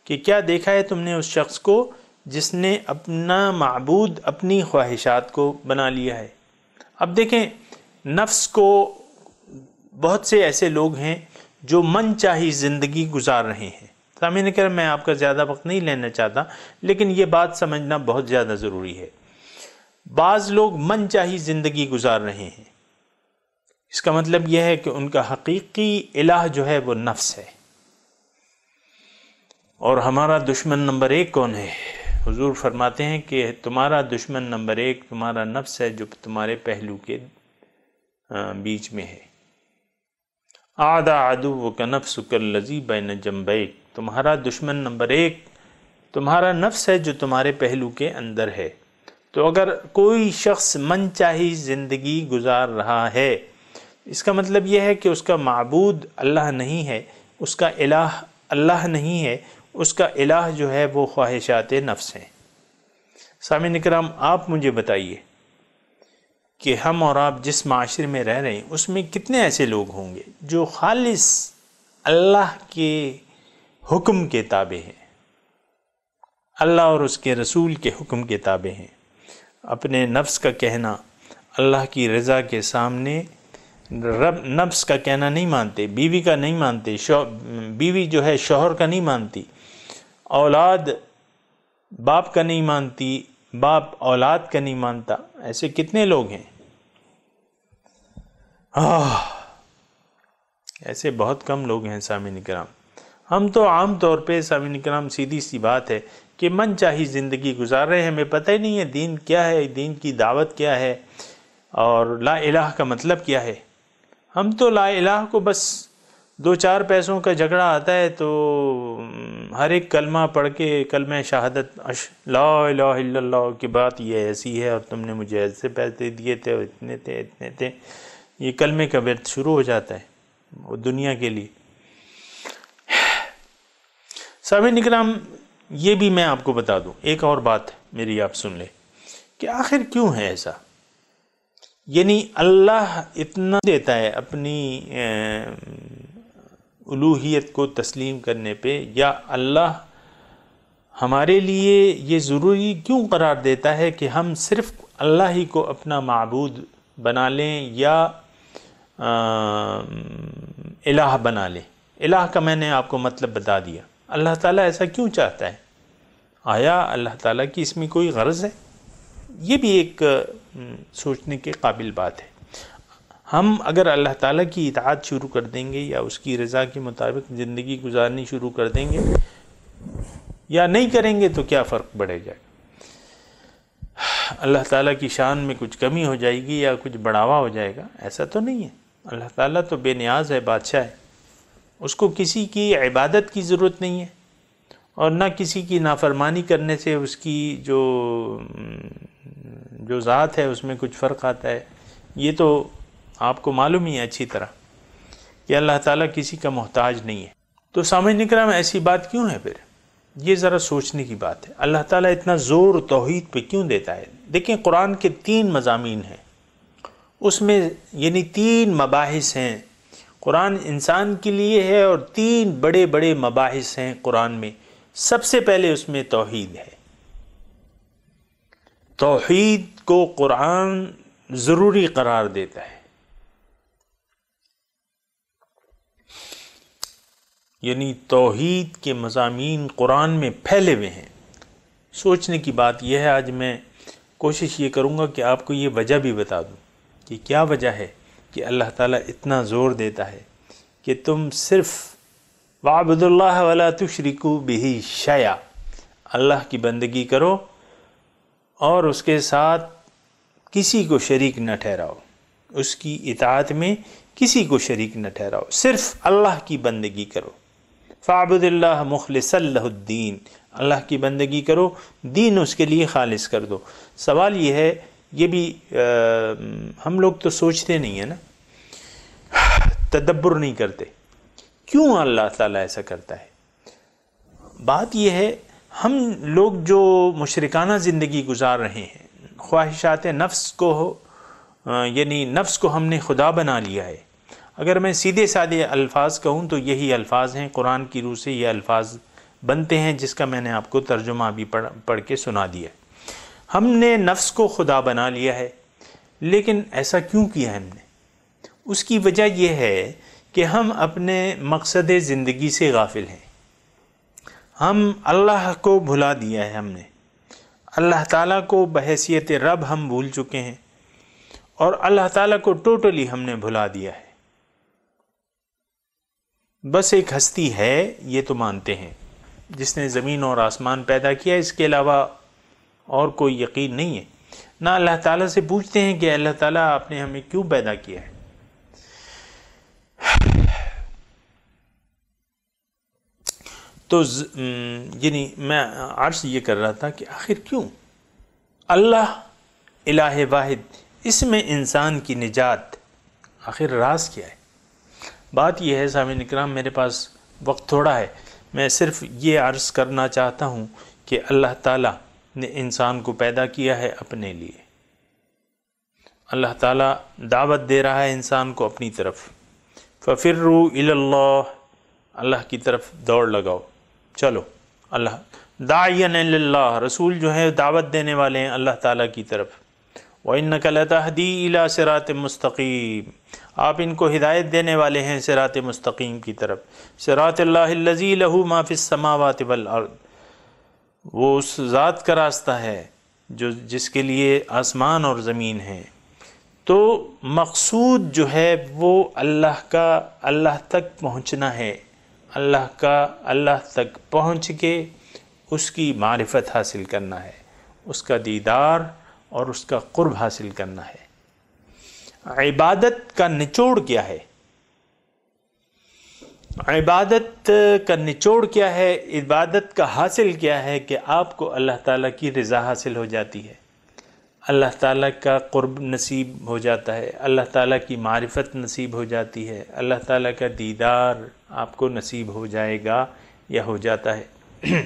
کہ کیا دیکھا ہے تم نے اس شخص کو جس نے اپنا معبود اپنی خواہشات کو بنا لیا ہے۔ اب دیکھیں، نفس کو بہت سے ایسے لوگ ہیں جو من چاہی زندگی گزار رہے ہیں۔ سامعین کرام، میں آپ کا زیادہ وقت نہیں لینا چاہتا، لیکن یہ بات سمجھنا بہت زیادہ ضروری ہے۔ بعض لوگ من چاہی زندگی گزار رہے ہیں، اس کا مطلب یہ ہے کہ ان کا حقیقی الہ جو ہے وہ نفس ہے۔ اور ہمارا دشمن نمبر 1 کون ہے؟ حضور فرماتے ہیں کہ تمہارا دشمن نمبر 1 تمہارا نفس ہے، جو تمہارے پہلو کے بیچ میں ہے۔ اعدى عدوك نفسك الذي بين جنبيك، تمہارا دشمن نمبر 1 تمہارا نفس ہے جو تمہارے پہلو کے اندر ہے۔ تو اگر کوئی شخص من چاہی زندگی گزار رہا ہے، اس کا مطلب یہ ہے کہ اس کا معبود اللہ نہیں ہے، اس کا الہ اللہ نہیں ہے، اس کا الہ جو ہے وہ خواہشات نفس ہیں۔ سامعین کرام، آپ مجھے بتائیے کہ ہم اور آپ جس معاشرے میں رہ رہے ہیں اس میں کتنے ایسے لوگ ہوں گے جو خالص اللہ کے حکم کے تابع ہیں، اللہ اور اس کے رسول کے حکم کے تابع ہیں، اپنے نفس کا کہنا اللہ کی رضا کے سامنے نفس کا کہنا نہیں مانتے، بیوی کا نہیں مانتے، بیوی جو ہے شوہر کا نہیں مانتی، اولاد باپ کا نہیں مانتی، باپ اولاد کا نہیں مانتا۔ ایسے کتنے لوگ ہیں؟ ایسے بہت کم لوگ ہیں سامعین کرام۔ ہم تو عام طور پہ سامعین کرام سیدھی سی بات ہے کہ من چاہی زندگی گزار رہے ہیں، ہمیں پتہ ہی نہیں ہے دین کیا ہے، دین کی دعوت کیا ہے، اور لا الہ کا مطلب کیا ہے۔ ہم تو لا الہ کو بس 2-4 پیسوں کا جھگڑا آتا ہے تو ہر ایک کلمہ پڑھ کے کلمہ شہادت لا الہ الا اللہ کی بات یہ ایسی ہے اور تم نے مجھے ایسے پیسے دیے تھے اور اتنے تھے، یہ کلمے کا ورد شروع ہو جاتا ہے وہ دنیا کے لیے۔ سامعین کرام، یہ بھی میں آپ کو بتا دوں، ایک اور بات میری آپ سن لیں کہ آخر کیوں ہے ایسا؟ یعنی اللہ اتنا دیتا ہے اپنی الوہیت کو تسلیم کرنے پہ، یا اللہ ہمارے لیے یہ ضروری کیوں قرار دیتا ہے کہ ہم صرف اللہ ہی کو اپنا معبود بنا لیں یا الہ بنا لیں؟ الہ کا میں نے آپ کو مطلب بتا دیا۔ اللہ تعالیٰ ایسا کیوں چاہتا ہے؟ آیا اللہ تعالیٰ کی اس میں کوئی غرض ہے؟ یہ بھی ایک سوچنے کے قابل بات ہے۔ ہم اگر اللہ تعالیٰ کی اطاعت شروع کر دیں گے یا اس کی رضا کے مطابق زندگی گزارنی شروع کر دیں گے یا نہیں کریں گے تو کیا فرق پڑے گا؟ اللہ تعالیٰ کی شان میں کچھ کمی ہو جائے گی یا کچھ بڑھاوا ہو جائے گا، ایسا تو نہیں ہے۔ اللہ تعالیٰ تو بے نیاز ہے، بادشاہ ہے، اس کو کسی کی عبادت کی ضرورت نہیں ہے، اور نہ کسی کی نافرمانی کرنے سے اس کی جو ذات ہے اس میں کچھ فرق آتا ہے۔ یہ تو آپ کو معلوم ہی ہے اچھی طرح کہ اللہ تعالیٰ کسی کا محتاج نہیں ہے۔ تو سامعین اکرام، ایسی بات کیوں ہے پھر؟ یہ ذرا سوچنے کی بات ہے، اللہ تعالیٰ اتنا زور توحید پہ کیوں دیتا ہے؟ دیکھیں، قرآن کے 3 مضامین ہیں، اس میں یعنی 3 مباحث ہیں قرآن انسان کے لیے ہے، اور 3 بڑے بڑے مباحث ہیں قرآن میں۔ سب سے پہلے اس میں توحید ہے۔ توحید کو قرآن ضروری قرار دیتا ہے، یعنی توحید کے مضامین قرآن میں پھیلے ہوئے ہیں۔ سوچنے کی بات یہ ہے، آج میں کوشش یہ کروں گا کہ آپ کو یہ وجہ بھی بتا دوں کہ کیا وجہ ہے کہ اللہ تعالیٰ اتنا زور دیتا ہے کہ تم صرف وَاعْبُدُوا اللَّهَ وَلَا تُشْرِكُوا بِهِ شَيْئًا، اللہ کی بندگی کرو اور اس کے ساتھ کسی کو شریک نہ ٹھہراؤ، اس کی اطاعت میں کسی کو شریک نہ ٹھہراؤ، صرف اللہ کی بندگی کرو۔ فَاعْبُدِ اللَّهَ مُخْلِصًا لَهُ الدِّينَ، اللہ کی بندگی کرو، دین اس کے لیے خالص کر دو۔ سوال یہ ہے، یہ بھی ہم لوگ تو سوچتے نہیں ہیں نا، تدبر نہیں کرتے، کیوں اللہ تعالیٰ ایسا کرتا ہے؟ بات یہ ہے، ہم لوگ جو مشرکانہ زندگی گزار رہے ہیں، خواہشات نفس کو یعنی نفس کو ہم نے خدا بنا لیا ہے۔ اگر میں سیدھے سادے الفاظ کہوں تو یہی الفاظ ہیں، قرآن کی روح سے یہ الفاظ بنتے ہیں جس کا میں نے آپ کو ترجمہ ابھی پڑھ کے سنا دیا۔ ہم نے نفس کو خدا بنا لیا ہے، لیکن ایسا کیوں کیا ہم نے؟ اس کی وجہ یہ ہے کہ ہم اپنے مقصد زندگی سے غافل ہیں، ہم اللہ کو بھلا دیا ہے، ہم نے اللہ تعالیٰ کو بحیثیت رب ہم بھول چکے ہیں، اور اللہ تعالیٰ کو ٹوٹلی ہم نے بھلا دیا ہے۔ بس ایک ہستی ہے، یہ تو مانتے ہیں، جس نے زمین اور آسمان پیدا کیا، اس کے علاوہ اور کوئی یقین نہیں ہے۔ نہ اللہ تعالیٰ سے پوچھتے ہیں کہ اللہ تعالیٰ آپ نے ہمیں کیوں پیدا کیا ہے۔ تو یعنی میں عرض یہ کر رہا تھا کہ آخر کیوں اللہ الہ واحد، اس میں انسان کی نجات، آخر راز کیا ہے؟ بات یہ ہے سامعین اکرام، میرے پاس وقت تھوڑا ہے، میں صرف یہ عرض کرنا چاہتا ہوں کہ اللہ تعالیٰ نے انسان کو پیدا کیا ہے اپنے لیے۔ اللہ تعالیٰ دعوت دے رہا ہے انسان کو اپنی طرف، فَفِرُّوا إِلَى اللَّهِ، اللہ کی طرف دوڑ لگاؤ، چلو۔ اللہ داعیًا إِلَى اللَّهِ، رسول جو ہے دعوت دینے والے ہیں اللہ تعالیٰ کی طرف۔ وَإِنَّكَ لَتَهْدِي إِلَى صِرَاطٍ مُسْتَقِيمٍ، آپ ان کو ہدایت دینے والے ہیں صراط مستقیم کی طرف۔ صراط اللہ الذی لہ ما فی السماوات والارض، وہ اس ذات کا راستہ ہے جس کے لیے آسمان اور زمین ہے۔ تو مقصود جو ہے وہ اللہ کا اللہ تک پہنچنا ہے، اللہ کا اللہ تک پہنچ کے اس کی معرفت حاصل کرنا ہے، اس کا دیدار اور اس کا قرب حاصل کرنا ہے۔ عبادت کا نچوڑ کیا ہے؟ عبادت کا نچوڑ کیا ہے؟ عبادت کا حاصل کیا ہے کہ آپ کو اللہ تعالیٰ کی رضا حاصل ہو جاتی ہے، اللہ تعالیٰ کا قرب نصیب ہو جاتا ہے، اللہ تعالیٰ کی معرفت نصیب ہو جاتی ہے، اللہ تعالیٰ کا دیدار آپ کو نصیب ہو جائے گا یا ہو جاتا ہے،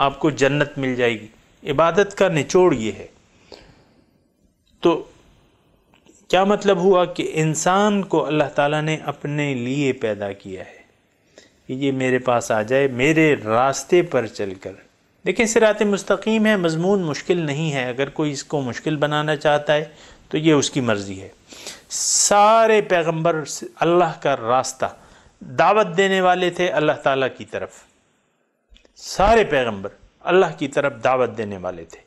آپ کو جنت مل جائے گی۔ عبادت کا نچوڑ یہ ہے۔ تو کیا مطلب ہوا کہ انسان کو اللہ تعالیٰ نے اپنے لیے پیدا کیا ہے کہ یہ میرے پاس آ جائے، میرے راستے پر چل کر۔ دیکھیں، صراط مستقیم ہے، مضمون مشکل نہیں ہے، اگر کوئی اس کو مشکل بنانا چاہتا ہے تو یہ اس کی مرضی ہے۔ سارے پیغمبر اللہ کا راستہ دعوت دینے والے تھے اللہ تعالیٰ کی طرف، سارے پیغمبر اللہ کی طرف دعوت دینے والے تھے،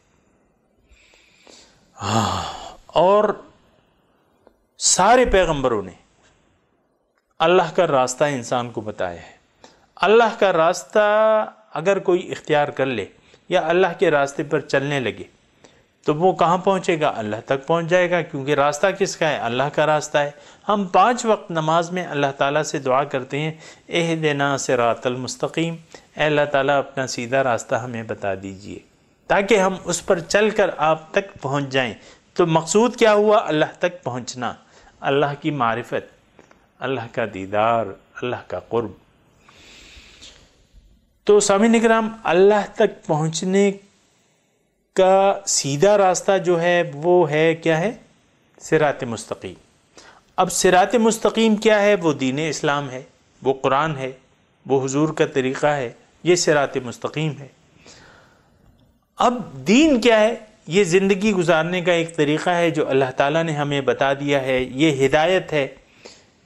اور سارے پیغمبروں نے اللہ کا راستہ انسان کو بتایا ہے۔ اللہ کا راستہ اگر کوئی اختیار کر لے یا اللہ کے راستے پر چلنے لگے تو وہ کہاں پہنچے گا؟ اللہ تک پہنچ جائے گا، کیونکہ راستہ کس کا ہے؟ اللہ کا راستہ ہے۔ ہم 5 وقت نماز میں اللہ تعالیٰ سے دعا کرتے ہیں، اہدنا صراط المستقیم، اے اللہ تعالیٰ اپنا سیدھا راستہ ہمیں بتا دیجئے تاکہ ہم اس پر چل کر آپ تک پہنچ جائیں۔ تو مقصود کیا ہوا؟ اللہ تک پہنچنا، اللہ کی معرفت، اللہ کا دیدار، اللہ کا قرب۔ تو سامعین اکرام، اللہ تک پہنچنے کا سیدھا راستہ جو ہے وہ ہے کیا ہے؟ صراط مستقیم۔ اب صراط مستقیم کیا ہے؟ وہ دین اسلام ہے، وہ قرآن ہے، وہ حضور کا طریقہ ہے، یہ صراط مستقیم ہے۔ اب دین کیا ہے؟ یہ زندگی گزارنے کا ایک طریقہ ہے جو اللہ تعالیٰ نے ہمیں بتا دیا ہے، یہ ہدایت ہے۔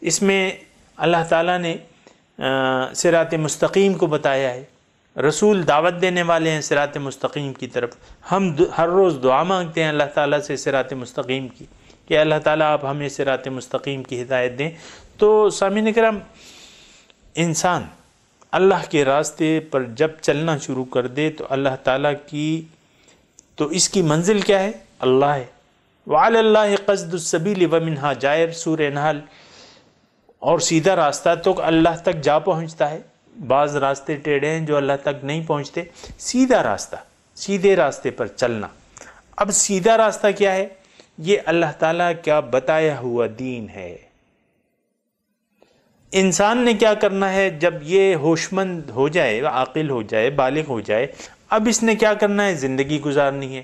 اس میں اللہ تعالیٰ نے صراط مستقیم کو بتایا ہے، رسول دعوت دینے والے ہیں صراط مستقیم کی طرف۔ ہم ہر روز دعا مانگتے ہیں اللہ تعالیٰ سے صراط مستقیم کی کہ اللہ تعالیٰ آپ ہمیں صراط مستقیم کی ہدایت دیں۔ تو سامعین اکرام، انسان اللہ کے راستے پر جب چلنا شروع کر دے تو اللہ تعالیٰ کی، تو اس کی منزل کیا ہے؟ اللہ ہے۔ وعلی اللہ قصد السبیل ومنہا جائر، سورہ نحل۔ اور سیدھا راستہ تو اللہ تک جا پہنچتا ہے، بعض راستے ٹیڑھے ہیں جو اللہ تک نہیں پہنچتے۔ سیدھا راستہ، سیدھے راستے پر چلنا۔ اب سیدھا راستہ کیا ہے؟ یہ اللہ تعالیٰ کا بتایا ہوا دین ہے۔ انسان نے کیا کرنا ہے؟ جب یہ ہوش مند ہو جائے، عاقل ہو جائے، بالغ ہو جائے، اب اس نے کیا کرنا ہے؟ زندگی گزارنی ہے،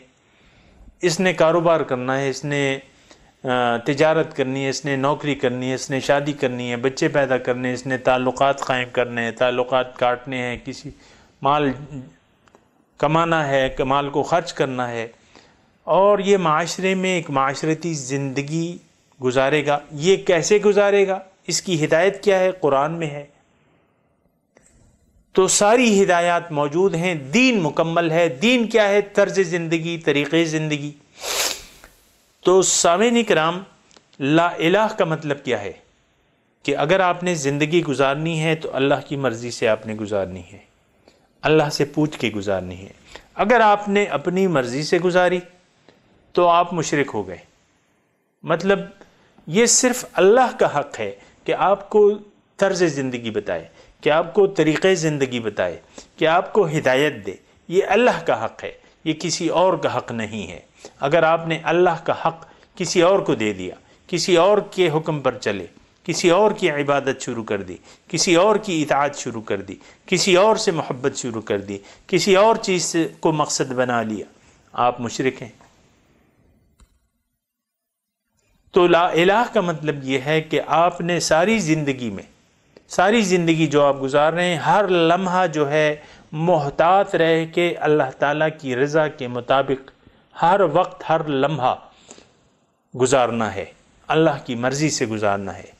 اس نے کاروبار کرنا ہے، اس نے تجارت کرنی ہے، اس نے نوکری کرنی ہے، اس نے شادی کرنی ہے، بچے پیدا کرنے ہیں، اس نے تعلقات قائم کرنے ہیں، تعلقات کاٹنے ہیں، کسی مال کمانا ہے، مال کو خرچ کرنا ہے، اور یہ معاشرے میں ایک معاشرتی زندگی گزارے گا۔ یہ کیسے گزارے گا؟ اس کی ہدایت کیا ہے؟ قرآن میں ہے۔ تو ساری ہدایات موجود ہیں، دین مکمل ہے۔ دین کیا ہے؟ طرز زندگی، طریقے زندگی۔ تو سامعین اکرام، لا الہ کا مطلب کیا ہے؟ کہ اگر آپ نے زندگی گزارنی ہے تو اللہ کی مرضی سے آپ نے گزارنی ہے، اللہ سے پوچھ کے گزارنی ہے۔ اگر آپ نے اپنی مرضی سے گزاری تو آپ مشرک ہو گئے۔ مطلب یہ صرف اللہ کا حق ہے کہ آپ کو طرز زندگی بتائے، کہ آپ کو طریقے زندگی بتائے، کہ آپ کو ہدایت دے۔ یہ اللہ کا حق ہے، یہ کسی اور کا حق نہیں ہے۔ اگر آپ نے اللہ کا حق کسی اور کو دے دیا، کسی اور کے حکم پر چلے، کسی اور کی عبادت شروع کر دی، کسی اور کی اطاعت شروع کر دی، کسی اور سے محبت شروع کر دی، کسی اور چیز کو مقصد بنا لیا، آپ مشرک ہیں۔ تو لا الہ کا مطلب یہ ہے کہ آپ نے ساری زندگی جو آپ گزار رہے ہیں، ہر لمحہ جو ہے محتاط رہ کے اللہ تعالیٰ کی رضا کے مطابق ہر وقت، ہر لمحہ گزارنا ہے، اللہ کی مرضی سے گزارنا ہے۔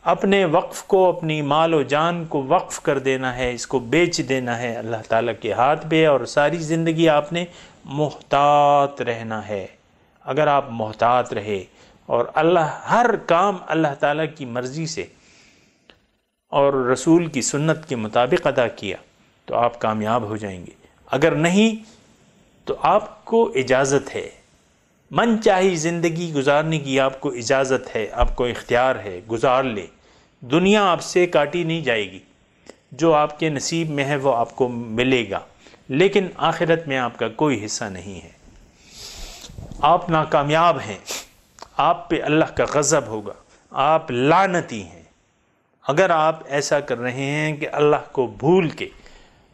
اپنے وقف کو، اپنی مال و جان کو وقف کر دینا ہے، اس کو بیچ دینا ہے اللہ تعالیٰ کے ہاتھ پہ، اور ساری زندگی آپ نے محتاط رہنا ہے۔ اگر آپ محتاط رہے اور ہر کام اللہ تعالیٰ کی مرضی سے اور رسول کی سنت کے مطابق ادا کیا تو آپ کامیاب ہو جائیں گے۔ اگر نہیں تو آپ کو اجازت ہے، من چاہی زندگی گزارنے کی آپ کو اجازت ہے، آپ کو اختیار ہے، گزار لے۔ دنیا آپ سے کاٹی نہیں جائے گی، جو آپ کے نصیب میں ہے وہ آپ کو ملے گا، لیکن آخرت میں آپ کا کوئی حصہ نہیں ہے، آپ ناکامیاب ہیں، آپ پہ اللہ کا غضب ہوگا، آپ لعنتی ہیں۔ اگر آپ ایسا کر رہے ہیں کہ اللہ کو بھول کے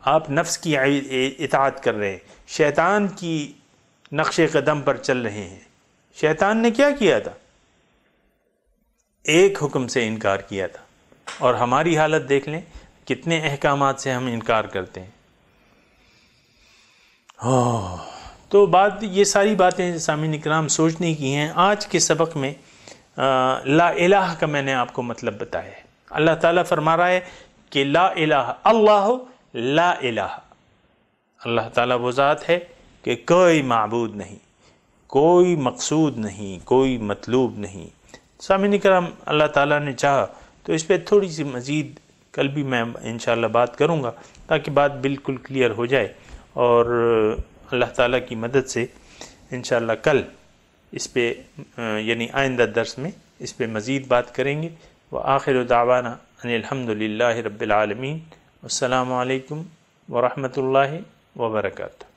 آپ نفس کی اطاعت کر رہے ہیں، شیطان کی نقش قدم پر چل رہے ہیں۔ شیطان نے کیا کیا تھا؟ ایک حکم سے انکار کیا تھا، اور ہماری حالت دیکھ لیں، کتنے احکامات سے ہم انکار کرتے ہیں۔ تو یہ ساری باتیں سامعین اکرام سوچنے کی ہیں۔ آج کے سبق میں لا الہ کا میں نے آپ کو مطلب بتایا ہے۔ اللہ تعالیٰ فرما رہا ہے کہ لا الہ، اللہ لا الہ، اللہ تعالیٰ وہ ذات ہے کہ کوئی معبود نہیں، کوئی مقصود نہیں، کوئی مطلوب نہیں۔ سامعین کرام، اللہ تعالیٰ نے چاہا تو اس پہ تھوڑی سی مزید کل بھی میں انشاءاللہ بات کروں گا، تاکہ بات بالکل کلیئر ہو جائے، اور اللہ تعالیٰ کی مدد سے انشاءاللہ کل اس پہ یعنی آئندہ درس میں اس پہ مزید بات کریں گے۔ وآخر دعوانا ان الحمد للہ رب العالمین۔ السلام علیکم ورحمۃ اللہ وبرکاتہ۔